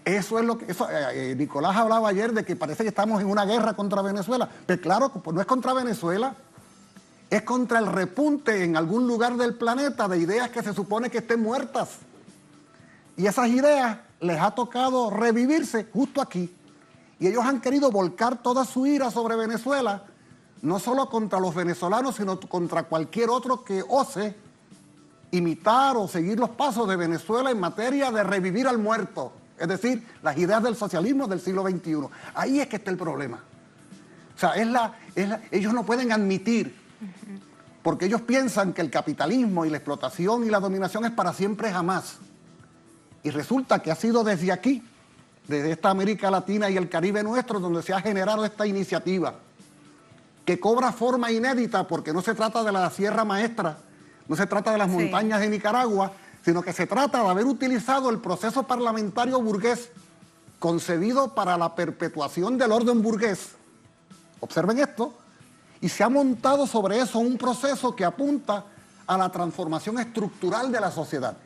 [SPEAKER 8] Eso es lo que... Nicolás hablaba ayer de que parece que estamos en una guerra contra Venezuela. Pero claro, pues no es contra Venezuela, es contra el repunte en algún lugar del planeta de ideas que se supone que estén muertas. Y esas ideas les ha tocado revivirse justo aquí. Y ellos han querido volcar toda su ira sobre Venezuela, no solo contra los venezolanos, sino contra cualquier otro que ose imitar o seguir los pasos de Venezuela en materia de revivir al muerto. Es decir, las ideas del socialismo del siglo XXI. Ahí es que está el problema. O sea, ellos no pueden admitir, porque ellos piensan que el capitalismo y la explotación y la dominación es para siempre jamás. Y resulta que ha sido desde aquí, desde esta América Latina y el Caribe nuestro, donde se ha generado esta iniciativa, que cobra forma inédita, porque no se trata de la Sierra Maestra, no se trata de las montañas de Nicaragua, sino que se trata de haber utilizado el proceso parlamentario burgués concebido para la perpetuación del orden burgués. Observen esto, y se ha montado sobre eso un proceso que apunta a la transformación estructural de la sociedad.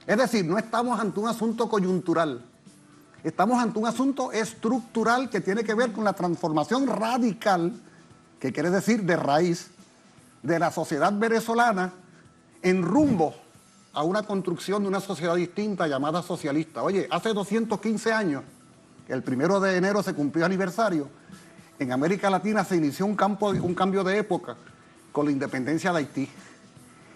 [SPEAKER 8] Es decir, no estamos ante un asunto coyuntural, estamos ante un asunto estructural que tiene que ver con la transformación radical, que quiere decir de raíz, de la sociedad venezolana en rumbo a una construcción de una sociedad distinta llamada socialista. Oye, hace 215 años, el 1 de enero se cumplió aniversario, en América Latina se inició un cambio de época con la independencia de Haití.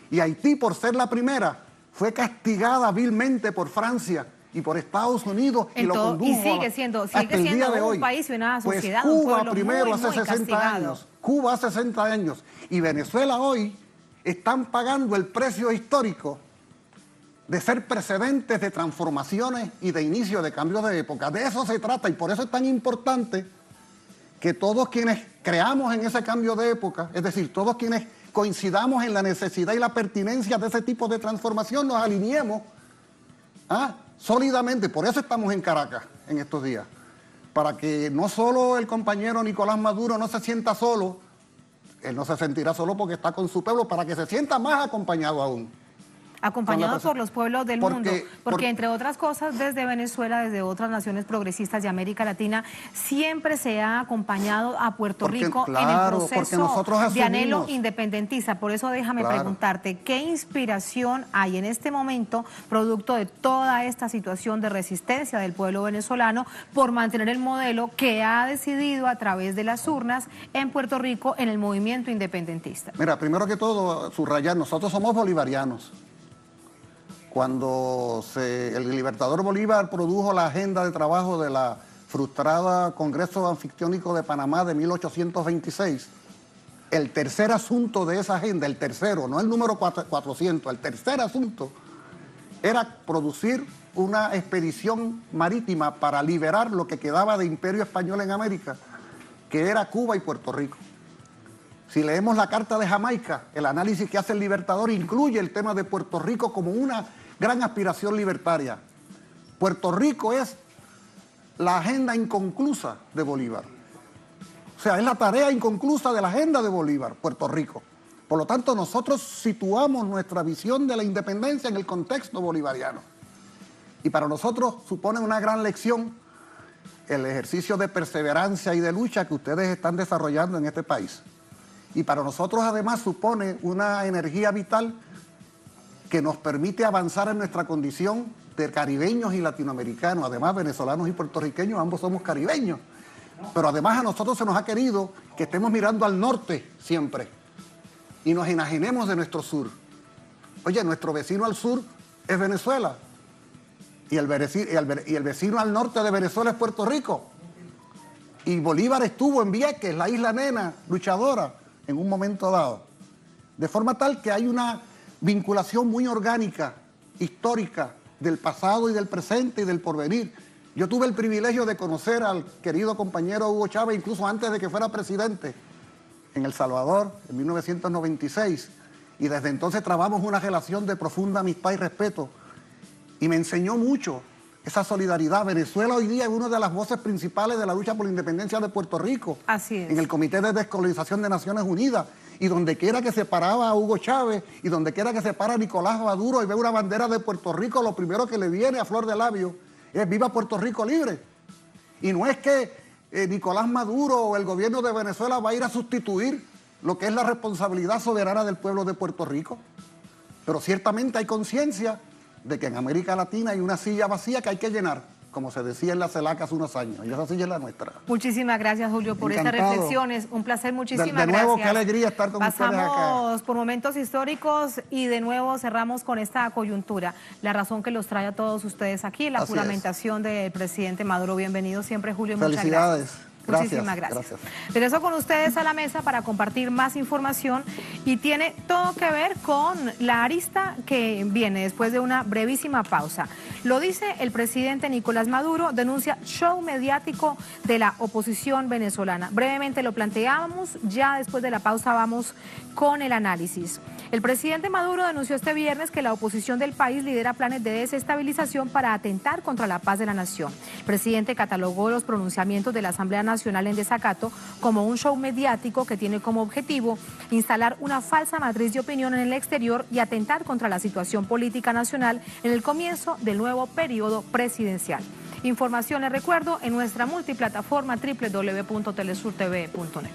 [SPEAKER 8] Y Haití, por ser la primera, fue castigada vilmente por Francia y por Estados Unidos y lo condujo
[SPEAKER 1] y sigue siendo un país y una sociedad,
[SPEAKER 8] pues Cuba
[SPEAKER 1] un pueblo
[SPEAKER 8] primero
[SPEAKER 1] muy,
[SPEAKER 8] hace
[SPEAKER 1] muy
[SPEAKER 8] 60
[SPEAKER 1] castigado.
[SPEAKER 8] años, Cuba hace 60 años y Venezuela hoy están pagando el precio histórico de ser precedentes de transformaciones y de inicio de cambios de época. De eso se trata y por eso es tan importante que todos quienes creamos en ese cambio de época, es decir, todos quienes coincidamos en la necesidad y la pertinencia de ese tipo de transformación, nos alineemos sólidamente. Por eso estamos en Caracas en estos días, para que no solo el compañero Nicolás Maduro no se sienta solo, él no se sentirá solo porque está con su pueblo, para que se sienta más acompañado aún.
[SPEAKER 1] Acompañado por los pueblos del mundo, porque entre otras cosas, desde Venezuela, desde otras naciones progresistas de América Latina, siempre se ha acompañado a Puerto Rico en el proceso de anhelo independentista. Por eso déjame preguntarte, ¿qué inspiración hay en este momento, producto de toda esta situación de resistencia del pueblo venezolano, por mantener el modelo que ha decidido a través de las urnas en Puerto Rico en el movimiento independentista?
[SPEAKER 8] Mira, primero que todo, subrayar, nosotros somos bolivarianos. Cuando el libertador Bolívar produjo la agenda de trabajo de la frustrada Congreso Anfictiónico de Panamá de 1826, el tercer asunto de esa agenda, el tercero, no el número 400, el tercer asunto, era producir una expedición marítima para liberar lo que quedaba de imperio español en América, que era Cuba y Puerto Rico. Si leemos la Carta de Jamaica, el análisis que hace el Libertador incluye el tema de Puerto Rico como una gran aspiración libertaria. Puerto Rico es la agenda inconclusa de Bolívar. O sea, es la tarea inconclusa de la agenda de Bolívar, Puerto Rico. Por lo tanto, nosotros situamos nuestra visión de la independencia en el contexto bolivariano. Y para nosotros supone una gran lección el ejercicio de perseverancia y de lucha que ustedes están desarrollando en este país. Y para nosotros además supone una energía vital que nos permite avanzar en nuestra condición de caribeños y latinoamericanos, además venezolanos y puertorriqueños, ambos somos caribeños. Pero además a nosotros se nos ha querido que estemos mirando al norte siempre y nos enajenemos de nuestro sur. Oye, nuestro vecino al sur es Venezuela y el vecino al norte de Venezuela es Puerto Rico. Y Bolívar estuvo en Vieques, la isla nena, luchadora, en un momento dado. De forma tal que hay una vinculación muy orgánica, histórica, del pasado y del presente y del porvenir. Yo tuve el privilegio de conocer al querido compañero Hugo Chávez, incluso antes de que fuera presidente, en El Salvador, en 1996. Y desde entonces trabamos una relación de profunda amistad y respeto. Y me enseñó mucho esa solidaridad. Venezuela hoy día es una de las voces principales de la lucha por la independencia de Puerto Rico.
[SPEAKER 1] Así es.
[SPEAKER 8] En el Comité de Descolonización de Naciones Unidas. Y donde quiera que se paraba a Hugo Chávez y donde quiera que se para a Nicolás Maduro y ve una bandera de Puerto Rico, lo primero que le viene a flor de labio es ¡viva Puerto Rico libre! Y no es que Nicolás Maduro o el gobierno de Venezuela va a ir a sustituir lo que es la responsabilidad soberana del pueblo de Puerto Rico. Pero ciertamente hay conciencia de que en América Latina hay una silla vacía que hay que llenar, como se decía en la CELAC hace unos años, y esa silla es la nuestra.
[SPEAKER 1] Muchísimas gracias, Julio, por estas reflexiones. Un placer, muchísimas
[SPEAKER 8] de nuevo,
[SPEAKER 1] gracias.
[SPEAKER 8] qué alegría estar con ustedes acá.
[SPEAKER 1] Pasamos por momentos históricos y de nuevo cerramos con esta coyuntura. La razón que los trae a todos ustedes aquí, la juramentación del presidente Maduro. Bienvenido siempre, Julio.
[SPEAKER 8] Felicidades.
[SPEAKER 1] Muchas gracias. Muchísimas gracias. Regreso con ustedes a la mesa para compartir más información y tiene todo que ver con la arista que viene después de una brevísima pausa. Lo dice el presidente Nicolás Maduro, denuncia show mediático de la oposición venezolana. Brevemente lo planteamos, ya después de la pausa vamos con el análisis. El presidente Maduro denunció este viernes que la oposición del país lidera planes de desestabilización para atentar contra la paz de la nación. El presidente catalogó los pronunciamientos de la Asamblea Nacional en desacato como un show mediático que tiene como objetivo instalar una falsa matriz de opinión en el exterior y atentar contra la situación política nacional en el comienzo del nuevo periodo presidencial. Información, les recuerdo, en nuestra multiplataforma www.telesurtv.net.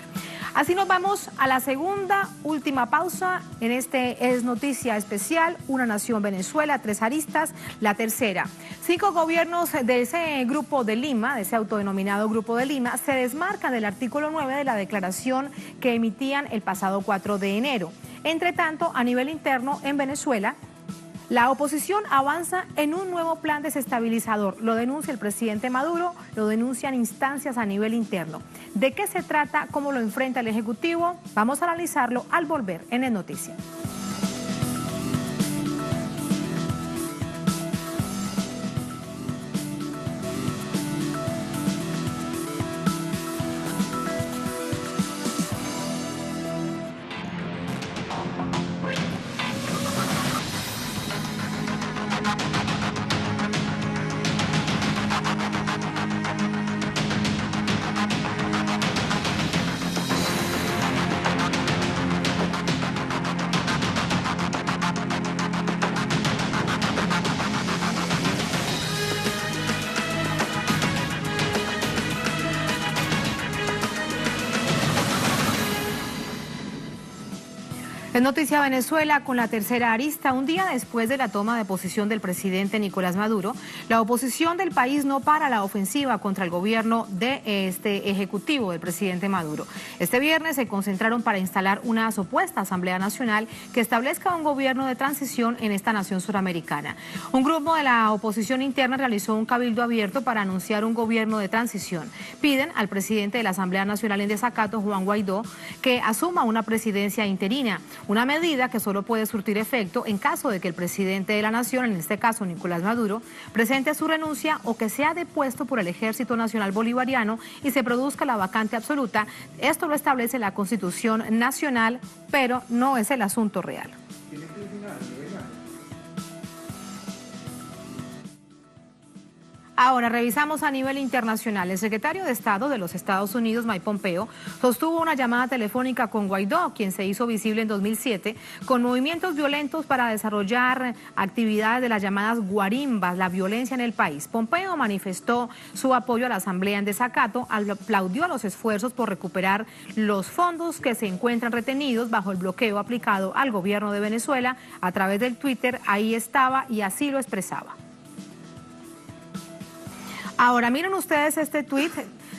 [SPEAKER 1] Así nos vamos a la segunda, última pausa en este Es Noticia Especial, Una Nación Venezuela, 3 aristas, la tercera. 5 gobiernos de ese Grupo de Lima, de ese autodenominado Grupo de Lima, se desmarcan del artículo 9 de la declaración que emitían el pasado 4 de enero. Entre tanto, a nivel interno, en Venezuela, la oposición avanza en un nuevo plan desestabilizador. Lo denuncia el presidente Maduro, lo denuncian instancias a nivel interno. ¿De qué se trata? ¿Cómo lo enfrenta el Ejecutivo? Vamos a analizarlo al volver en el Noticia. Es Noticia Venezuela con la tercera arista. Un día después de la toma de posición del presidente Nicolás Maduro, la oposición del país no para la ofensiva contra el gobierno de este ejecutivo del presidente Maduro. Este viernes se concentraron para instalar una supuesta Asamblea Nacional que establezca un gobierno de transición en esta nación suramericana. Un grupo de la oposición interna realizó un cabildo abierto para anunciar un gobierno de transición. Piden al presidente de la Asamblea Nacional en desacato, Juan Guaidó, que asuma una presidencia interina. una medida que solo puede surtir efecto en caso de que el presidente de la nación, en este caso Nicolás Maduro, presente su renuncia o que sea depuesto por el Ejército Nacional Bolivariano y se produzca la vacante absoluta. Esto lo establece la Constitución Nacional, pero no es el asunto real. Ahora revisamos a nivel internacional. El secretario de Estado de los Estados Unidos, Mike Pompeo, sostuvo una llamada telefónica con Guaidó, quien se hizo visible en 2007, con movimientos violentos para desarrollar actividades de las llamadas guarimbas, la violencia en el país. Pompeo manifestó su apoyo a la asamblea en desacato, aplaudió a los esfuerzos por recuperar los fondos que se encuentran retenidos bajo el bloqueo aplicado al gobierno de Venezuela. A través del Twitter, ahí estaba y así lo expresaba. Ahora, miren ustedes este tuit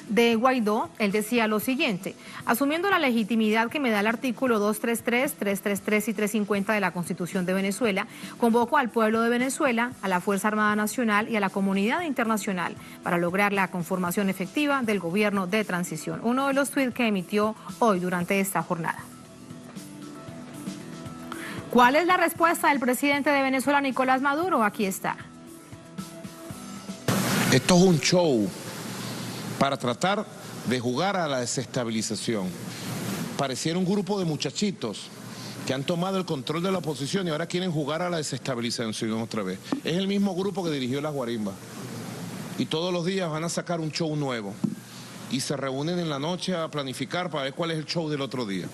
[SPEAKER 1] de Guaidó. Él decía lo siguiente: asumiendo la legitimidad que me da el artículo 233, 333 y 350 de la Constitución de Venezuela, convoco al pueblo de Venezuela, a la Fuerza Armada Nacional y a la comunidad internacional para lograr la conformación efectiva del gobierno de transición. Uno de los tuits que emitió hoy durante esta jornada. ¿Cuál es la respuesta del presidente de Venezuela, Nicolás Maduro? Aquí está.
[SPEAKER 7] Esto es un show para tratar de jugar a la desestabilización. Pareciera un grupo de muchachitos que han tomado el control de la oposición y ahora quieren jugar a la desestabilización otra vez. Es el mismo grupo que dirigió las guarimbas. Y todos los días van a sacar un show nuevo. Y se reúnen en la noche a planificar para ver cuál es el show del otro día.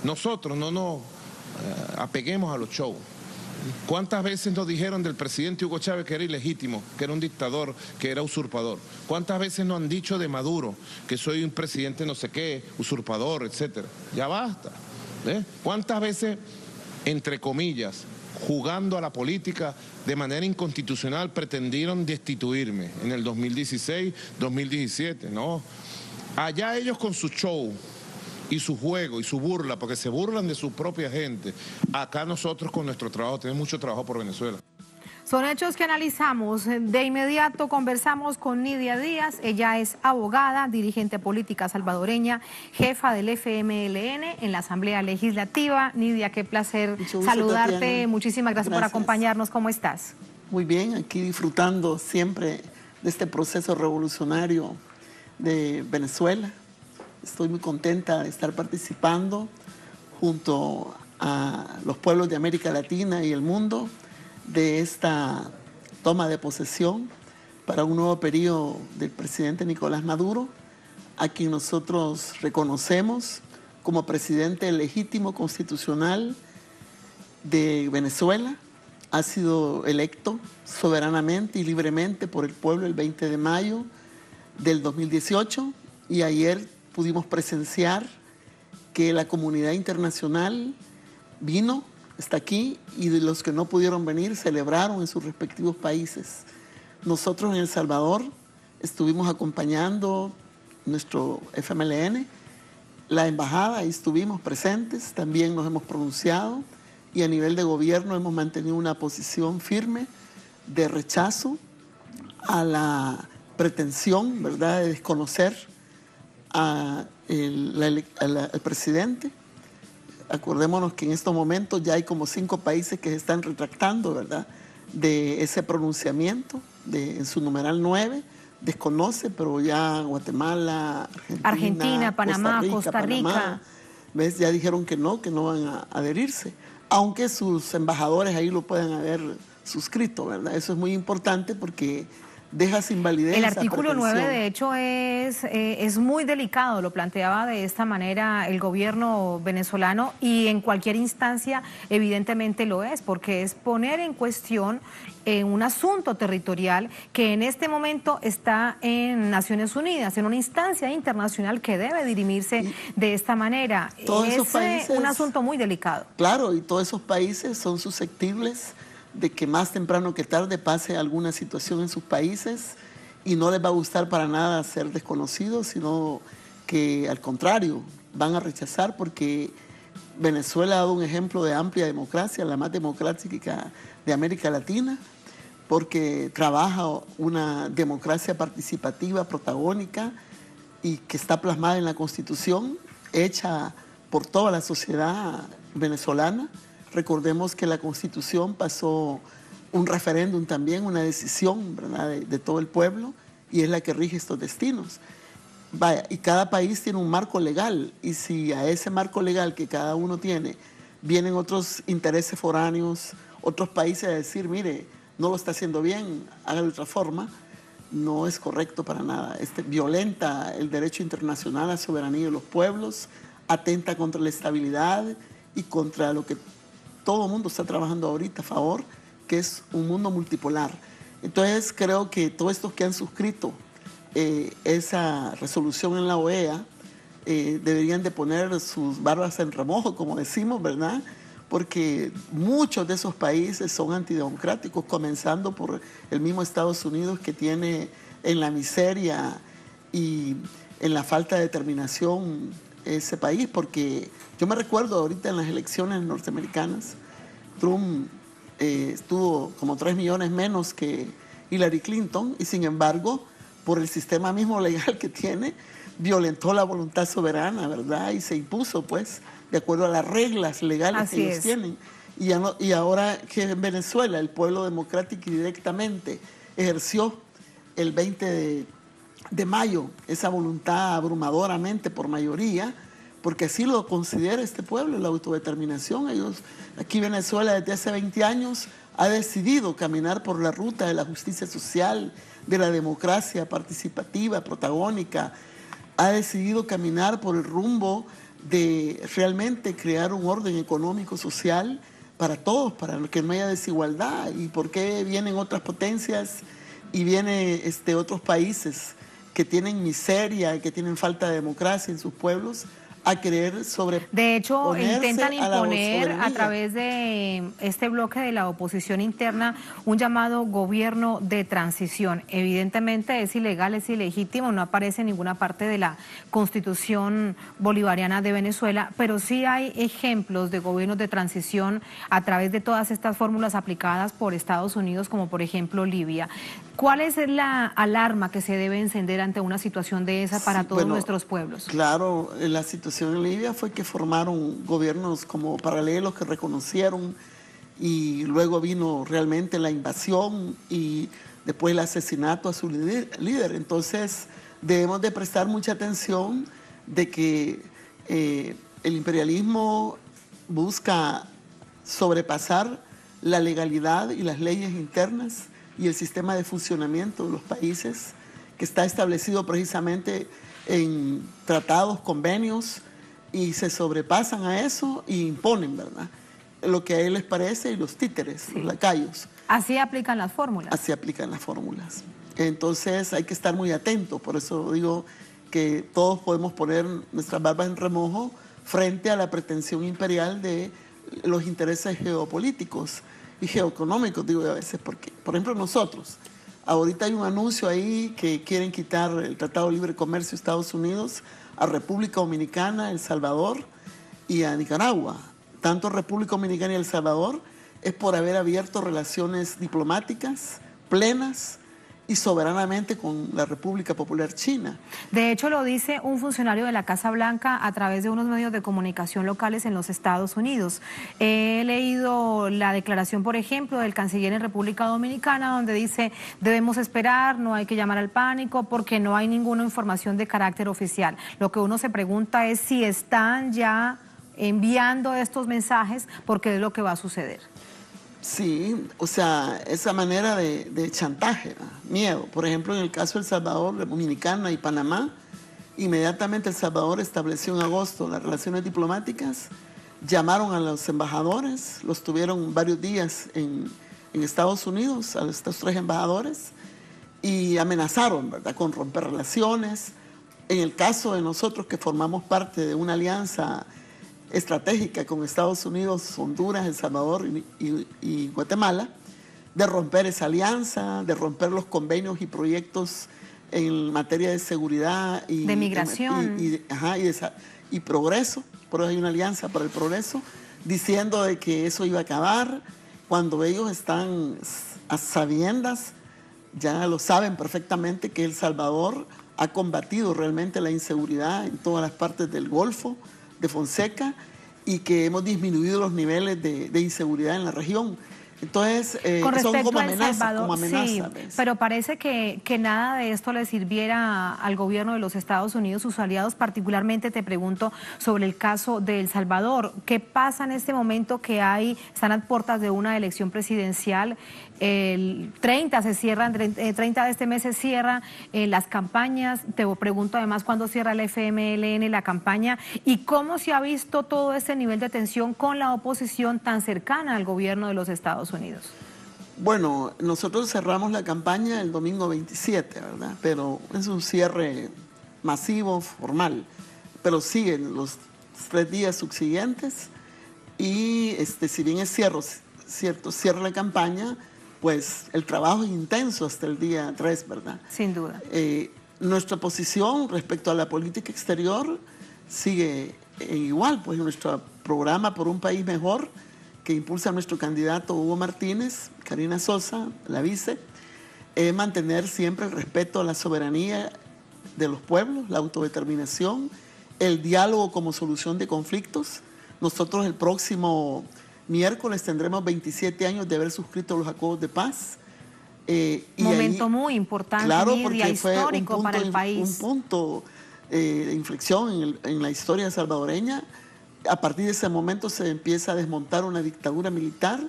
[SPEAKER 7] Nosotros no nos apeguemos a los shows. ¿Cuántas veces nos dijeron del presidente Hugo Chávez que era ilegítimo, que era un dictador, que era usurpador? ¿Cuántas veces nos han dicho de Maduro que soy un presidente no sé qué, usurpador, etcétera? Ya basta. ¿Cuántas veces, entre comillas, jugando a la política de manera inconstitucional, pretendieron destituirme en el 2016, 2017? No. Allá ellos con su show y su juego y su burla, porque se burlan de su propia gente. Acá nosotros con nuestro trabajo, tenemos mucho trabajo por Venezuela.
[SPEAKER 1] Son hechos que analizamos. De inmediato conversamos con Nidia Díaz. Ella es abogada, dirigente política salvadoreña, jefa del FMLN en la Asamblea Legislativa. Nidia, qué placer saludarte. Tatiana. Muchísimas gracias por acompañarnos. ¿Cómo estás?
[SPEAKER 9] Muy bien, aquí disfrutando siempre de este proceso revolucionario de Venezuela. Estoy muy contenta de estar participando junto a los pueblos de América Latina y el mundo de esta toma de posesión para un nuevo periodo del presidente Nicolás Maduro, a quien nosotros reconocemos como presidente legítimo constitucional de Venezuela. Ha sido electo soberanamente y libremente por el pueblo el 20 de mayo del 2018 y ayer pudimos presenciar que la comunidad internacional vino, está aquí, y de los que no pudieron venir celebraron en sus respectivos países. Nosotros en El Salvador estuvimos acompañando nuestro FMLN, la embajada, y estuvimos presentes, también nos hemos pronunciado y a nivel de gobierno hemos mantenido una posición firme de rechazo a la pretensión, ¿verdad?, de desconocer al presidente. Acordémonos que en estos momentos ya hay como 5 países que se están retractando, ¿verdad?, de ese pronunciamiento, en su numeral 9, desconoce, pero ya Guatemala, Argentina,
[SPEAKER 1] Panamá, Costa Rica.
[SPEAKER 9] Panamá, ¿ves? Ya dijeron que no van a adherirse, aunque sus embajadores ahí lo puedan haber suscrito, ¿verdad? Eso es muy importante porque deja sin validez.
[SPEAKER 1] El artículo 9, de hecho, es muy delicado, lo planteaba de esta manera el gobierno venezolano, y en cualquier instancia evidentemente lo es, porque es poner en cuestión un asunto territorial que en este momento está en Naciones Unidas, en una instancia internacional que debe dirimirse de esta manera. Es un asunto muy delicado.
[SPEAKER 9] Claro, y todos esos países son susceptibles de que más temprano que tarde pase alguna situación en sus países y no les va a gustar para nada ser desconocidos, sino que al contrario van a rechazar, porque Venezuela ha dado un ejemplo de amplia democracia, la más democrática de América Latina, porque trabaja una democracia participativa, protagónica, y que está plasmada en la Constitución, hecha por toda la sociedad venezolana. Recordemos que la Constitución pasó un referéndum también, una decisión, ¿verdad?, de todo el pueblo, y es la que rige estos destinos. Vaya, y cada país tiene un marco legal, y si a ese marco legal que cada uno tiene vienen otros intereses foráneos, otros países a decir, mire, no lo está haciendo bien, hágalo de otra forma, no es correcto para nada. Violenta el derecho internacional a soberanía de los pueblos, atenta contra la estabilidad y contra lo que todo el mundo está trabajando ahorita a favor, que es un mundo multipolar. Entonces creo que todos estos que han suscrito esa resolución en la OEA deberían de poner sus barbas en remojo, como decimos, ¿verdad? Porque muchos de esos países son antidemocráticos, comenzando por el mismo Estados Unidos, que tiene en la miseria y en la falta de determinación ese país, porque yo me recuerdo ahorita en las elecciones norteamericanas, Trump estuvo como 3 millones menos que Hillary Clinton, y sin embargo, por el sistema mismo legal que tiene, violentó la voluntad soberana, ¿verdad? Y se impuso, pues, de acuerdo a las reglas legales que ellos tienen. Y ahora que en Venezuela el pueblo democrático y directamente ejerció el 20 de mayo esa voluntad abrumadoramente por mayoría, porque así lo considera este pueblo, la autodeterminación. Aquí Venezuela desde hace 20 años ha decidido caminar por la ruta de la justicia social, de la democracia participativa, protagónica, ha decidido caminar por el rumbo de realmente crear un orden económico, social para todos, para que no haya desigualdad. ¿Y por qué vienen otras potencias y vienen otros países que tienen miseria, que tienen falta de democracia en sus pueblos, a querer sobre...
[SPEAKER 1] De hecho, intentan imponer a través de este bloque de la oposición interna un llamado gobierno de transición? Evidentemente es ilegal, es ilegítimo, no aparece en ninguna parte de la Constitución bolivariana de Venezuela, pero sí hay ejemplos de gobiernos de transición a través de todas estas fórmulas aplicadas por Estados Unidos, como por ejemplo Libia. ¿Cuál es la alarma que se debe encender ante una situación de esa para todos nuestros pueblos?
[SPEAKER 9] Claro, la situación en Libia fue que formaron gobiernos como paralelos que reconocieron, y luego vino realmente la invasión y después el asesinato a su líder. Entonces debemos de prestar mucha atención de que el imperialismo busca sobrepasar la legalidad y las leyes internas y el sistema de funcionamiento de los países, que está establecido precisamente en tratados, convenios, y se sobrepasan a eso y imponen, ¿verdad?, lo que a él les parece, y los títeres, los lacayos.
[SPEAKER 1] Así aplican las fórmulas.
[SPEAKER 9] Así aplican las fórmulas. Entonces hay que estar muy atentos, por eso digo que todos podemos poner nuestras barbas en remojo frente a la pretensión imperial de los intereses geopolíticos y geoeconómicos, digo a veces, porque, por ejemplo, nosotros, ahorita hay un anuncio ahí que quieren quitar el Tratado de Libre Comercio de Estados Unidos a República Dominicana, El Salvador y a Nicaragua. Tanto República Dominicana y El Salvador es por haber abierto relaciones diplomáticas plenas y soberanamente con la República Popular China.
[SPEAKER 1] De hecho, lo dice un funcionario de la Casa Blanca a través de unos medios de comunicación locales en los Estados Unidos. He leído la declaración, por ejemplo, del canciller en República Dominicana, donde dice: debemos esperar, no hay que llamar al pánico porque no hay ninguna información de carácter oficial. Lo que uno se pregunta es si están ya enviando estos mensajes, porque es lo que va a suceder.
[SPEAKER 9] Sí, o sea, esa manera de chantaje, miedo. Por ejemplo, en el caso de El Salvador, Dominicana y Panamá, inmediatamente El Salvador estableció en agosto las relaciones diplomáticas, llamaron a los embajadores, los tuvieron varios días en Estados Unidos, a estos 3 embajadores, y amenazaron, ¿verdad?, con romper relaciones. En el caso de nosotros, que formamos parte de una alianza estratégica con Estados Unidos, Honduras, El Salvador y Guatemala, de romper esa alianza, de romper los convenios y proyectos en materia de seguridad y
[SPEAKER 1] de migración
[SPEAKER 9] y progreso. Por eso hay una alianza para el progreso, diciendo de que eso iba a acabar, cuando ellos están a sabiendas, ya lo saben perfectamente, que El Salvador ha combatido realmente la inseguridad en todas las partes del Golfo de Fonseca, y que hemos disminuido los niveles de inseguridad en la región. Entonces, son como amenazas,
[SPEAKER 1] sí, pero parece que nada de esto le sirviera al gobierno de los Estados Unidos, sus aliados. Particularmente te pregunto sobre el caso de El Salvador. ¿Qué pasa en este momento que están a puertas de una elección presidencial? El 30 de este mes se cierran las campañas. Te pregunto además cuándo cierra el FMLN la campaña y cómo se ha visto todo ese nivel de tensión con la oposición tan cercana al gobierno de los Estados Unidos.
[SPEAKER 9] Bueno, nosotros cerramos la campaña el domingo 27, ¿verdad? Pero es un cierre masivo, formal, pero siguen los 3 días subsiguientes y si bien es cierto, cierra la campaña, pues el trabajo es intenso hasta el día 3, ¿verdad?
[SPEAKER 1] Sin duda.
[SPEAKER 9] Nuestra posición respecto a la política exterior sigue igual, pues nuestro programa por un país mejor, que impulsa nuestro candidato Hugo Martínez, Karina Sosa, la vice, es mantener siempre el respeto a la soberanía de los pueblos, la autodeterminación, el diálogo como solución de conflictos. Nosotros el próximo miércoles tendremos 27 años de haber suscrito los acuerdos de paz.
[SPEAKER 1] Momento muy importante,
[SPEAKER 9] claro,
[SPEAKER 1] Nidia, histórico para el país.
[SPEAKER 9] Un punto de inflexión en la historia salvadoreña. A partir de ese momento se empieza a desmontar una dictadura militar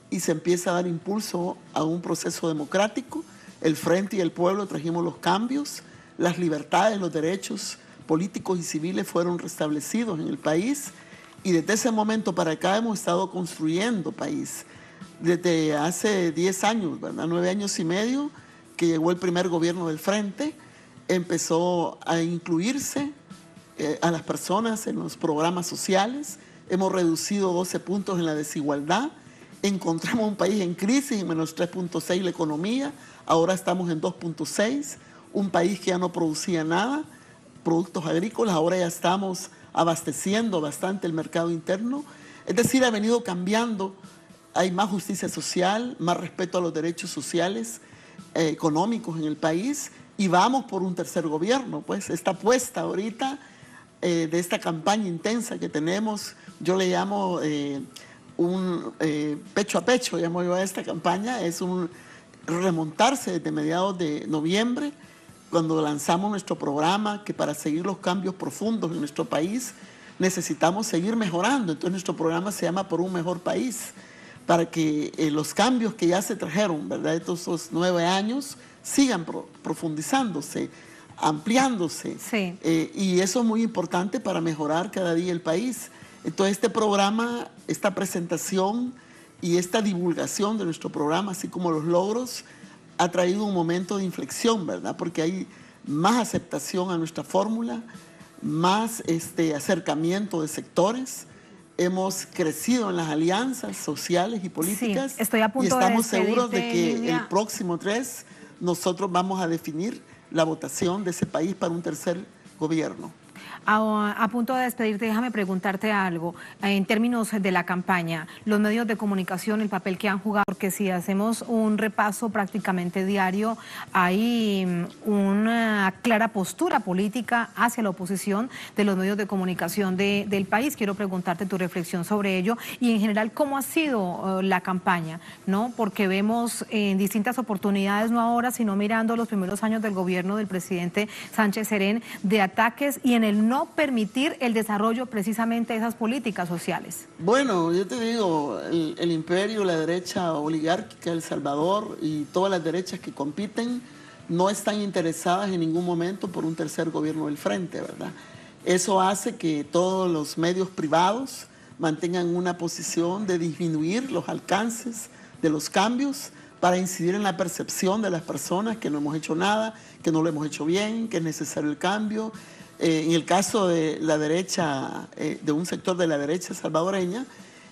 [SPEAKER 9] y se empieza a dar impulso a un proceso democrático. El Frente y el pueblo trajimos los cambios, las libertades, los derechos políticos y civiles fueron restablecidos en el país y desde ese momento para acá hemos estado construyendo país. Desde hace 10 años, ¿verdad? 9 años y medio que llegó el primer gobierno del Frente, empezó a incluirse a las personas en los programas sociales, hemos reducido 12 puntos en la desigualdad, encontramos un país en crisis, en menos 3.6 la economía, ahora estamos en 2.6, un país que ya no producía nada, productos agrícolas, ahora ya estamos abasteciendo bastante el mercado interno, es decir, ha venido cambiando, hay más justicia social, más respeto a los derechos sociales, económicos en el país y vamos por un tercer gobierno, pues esta apuesta ahorita de esta campaña intensa que tenemos, yo le llamo un pecho a pecho, llamo yo a esta campaña, es un remontarse desde mediados de noviembre, cuando lanzamos nuestro programa, que para seguir los cambios profundos en nuestro país necesitamos seguir mejorando, entonces nuestro programa se llama Por un Mejor País, para que los cambios que ya se trajeron, ¿verdad?, estos 9 años, sigan profundizándose, ampliándose.
[SPEAKER 1] Sí.
[SPEAKER 9] Y eso es muy importante para mejorar cada día el país. Entonces este programa, esta presentación y esta divulgación de nuestro programa, así como los logros, ha traído un momento de inflexión, ¿verdad? Porque hay más aceptación a nuestra fórmula, más acercamiento de sectores. Hemos crecido en las alianzas sociales y políticas.
[SPEAKER 1] Sí, estoy a punto
[SPEAKER 9] y estamos seguros de que
[SPEAKER 1] Nidia,
[SPEAKER 9] el próximo 3 nosotros vamos a definir la votación de ese país para un tercer gobierno.
[SPEAKER 1] A punto de despedirte, déjame preguntarte algo. En términos de la campaña, los medios de comunicación, el papel que han jugado, porque si hacemos un repaso prácticamente diario, hay una clara postura política hacia la oposición de los medios de comunicación del país. Quiero preguntarte tu reflexión sobre ello y en general cómo ha sido la campaña, ¿no? Porque vemos en distintas oportunidades, no ahora, sino mirando los primeros años del gobierno del presidente Sánchez Serén, de ataques y en el no permitir el desarrollo precisamente de esas políticas sociales.
[SPEAKER 9] Bueno, yo te digo, el imperio, la derecha oligárquica de El Salvador y todas las derechas que compiten no están interesadas en ningún momento por un tercer gobierno del Frente, ¿verdad? Eso hace que todos los medios privados mantengan una posición de disminuir los alcances de los cambios para incidir en la percepción de las personas que no hemos hecho nada, que no lo hemos hecho bien, que es necesario el cambio. En el caso de la derecha, de un sector de la derecha salvadoreña,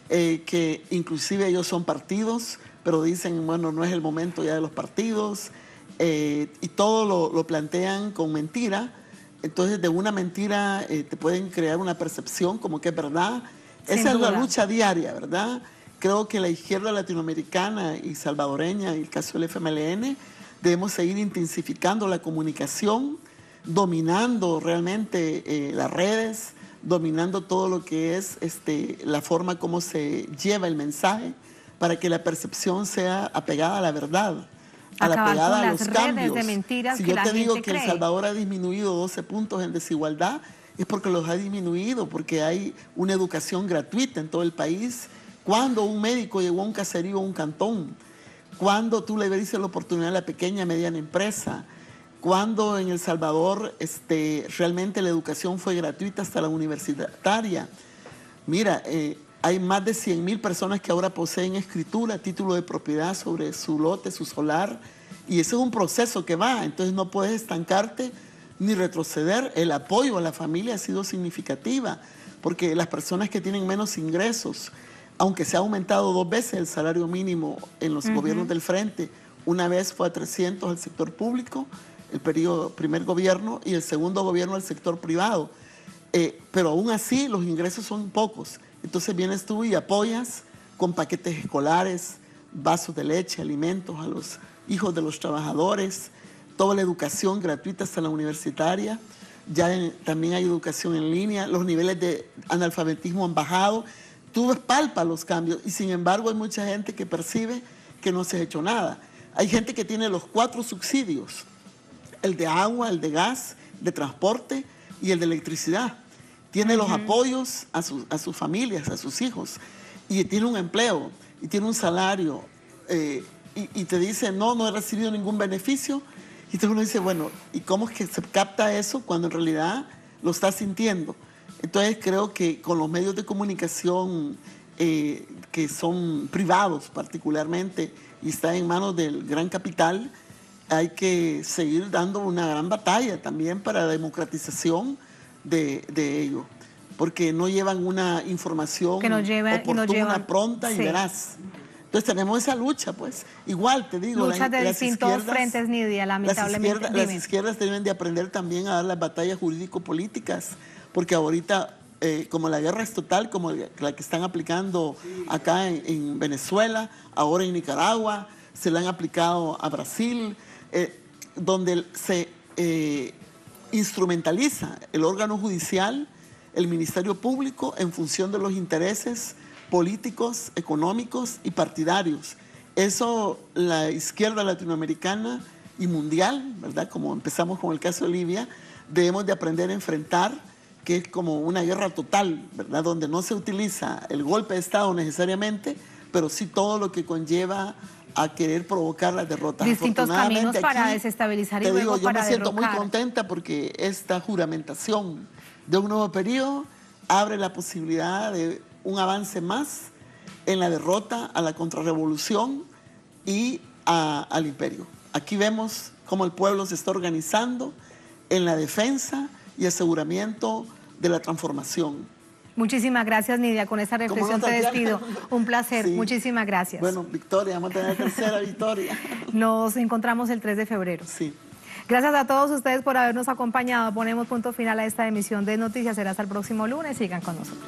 [SPEAKER 9] que inclusive ellos son partidos, pero dicen, bueno, no es el momento ya de los partidos, y todo lo plantean con mentira. Entonces, de una mentira te pueden crear una percepción como que es verdad. Esa es la lucha diaria, ¿verdad? Creo que la izquierda latinoamericana y salvadoreña, y el caso del FMLN, debemos seguir intensificando la comunicación, dominando realmente las redes, dominando todo lo que es la forma como se lleva el mensaje para que la percepción sea apegada a la verdad, apegada a los cambios.
[SPEAKER 1] De mentiras
[SPEAKER 9] si
[SPEAKER 1] que
[SPEAKER 9] yo
[SPEAKER 1] la
[SPEAKER 9] te digo
[SPEAKER 1] gente
[SPEAKER 9] que
[SPEAKER 1] cree.
[SPEAKER 9] El Salvador ha disminuido 12 puntos en desigualdad, es porque los ha disminuido, porque hay una educación gratuita en todo el país. Cuando un médico llegó a un caserío o un cantón, cuando tú le diste la oportunidad a la pequeña y mediana empresa, cuando en El Salvador realmente la educación fue gratuita hasta la universitaria. Mira, hay más de 100,000 personas que ahora poseen escritura, título de propiedad sobre su lote, su solar, y ese es un proceso que va, entonces no puedes estancarte ni retroceder. El apoyo a la familia ha sido significativa, porque las personas que tienen menos ingresos, aunque se ha aumentado 2 veces el salario mínimo en los gobiernos del frente, una vez fue a 300 al sector público, el primer gobierno, y el segundo gobierno al sector privado. Pero aún así los ingresos son pocos. Entonces vienes tú y apoyas con paquetes escolares, vasos de leche, alimentos a los hijos de los trabajadores, toda la educación gratuita hasta la universitaria. También hay educación en línea, los niveles de analfabetismo han bajado. Tú palpas los cambios y sin embargo hay mucha gente que percibe que no se ha hecho nada. Hay gente que tiene los 4 subsidios, el de agua, el de gas, de transporte y el de electricidad. Tiene los apoyos a sus familias, a sus hijos, y tiene un empleo, y tiene un salario, y te dice, no he recibido ningún beneficio. Y entonces uno dice, bueno, ¿y cómo es que se capta eso cuando en realidad lo está sintiendo? Entonces creo que con los medios de comunicación que son privados particularmente y están en manos del gran capital, hay que seguir dando una gran batalla también para la democratización de ello, porque no llevan una información oportuna, pronta y veraz. Entonces tenemos esa lucha, pues. Igual, te digo,
[SPEAKER 1] luchas de distintos frentes, Nidia, lamentablemente.
[SPEAKER 9] Las izquierdas deben de aprender también a dar las batallas jurídico-políticas, porque ahorita, como la guerra es total, como la que están aplicando acá en Venezuela, ahora en Nicaragua, se la han aplicado a Brasil, donde se instrumentaliza el órgano judicial, el Ministerio Público, en función de los intereses políticos, económicos y partidarios. Eso la izquierda latinoamericana y mundial, ¿verdad? Como empezamos con el caso de Libia, debemos de aprender a enfrentar, que es como una guerra total, ¿verdad? Donde no se utiliza el golpe de Estado necesariamente, pero sí todo lo que conlleva a querer provocar las derrotas.
[SPEAKER 1] Distintos caminos para desestabilizar y luego para derrocar.
[SPEAKER 9] Yo me siento muy contenta porque esta juramentación de un nuevo periodo abre la posibilidad de un avance más en la derrota a la contrarrevolución y al imperio. Aquí vemos cómo el pueblo se está organizando en la defensa y aseguramiento de la transformación.
[SPEAKER 1] Muchísimas gracias, Nidia. Con esta reflexión te despido. Un placer. Sí. Muchísimas gracias.
[SPEAKER 9] Bueno, victoria, vamos a tener la tercera victoria.
[SPEAKER 1] Nos encontramos el 3 de febrero.
[SPEAKER 9] Sí.
[SPEAKER 1] Gracias a todos ustedes por habernos acompañado. Ponemos punto final a esta emisión de Noticias. Será hasta el próximo lunes. Sigan con nosotros.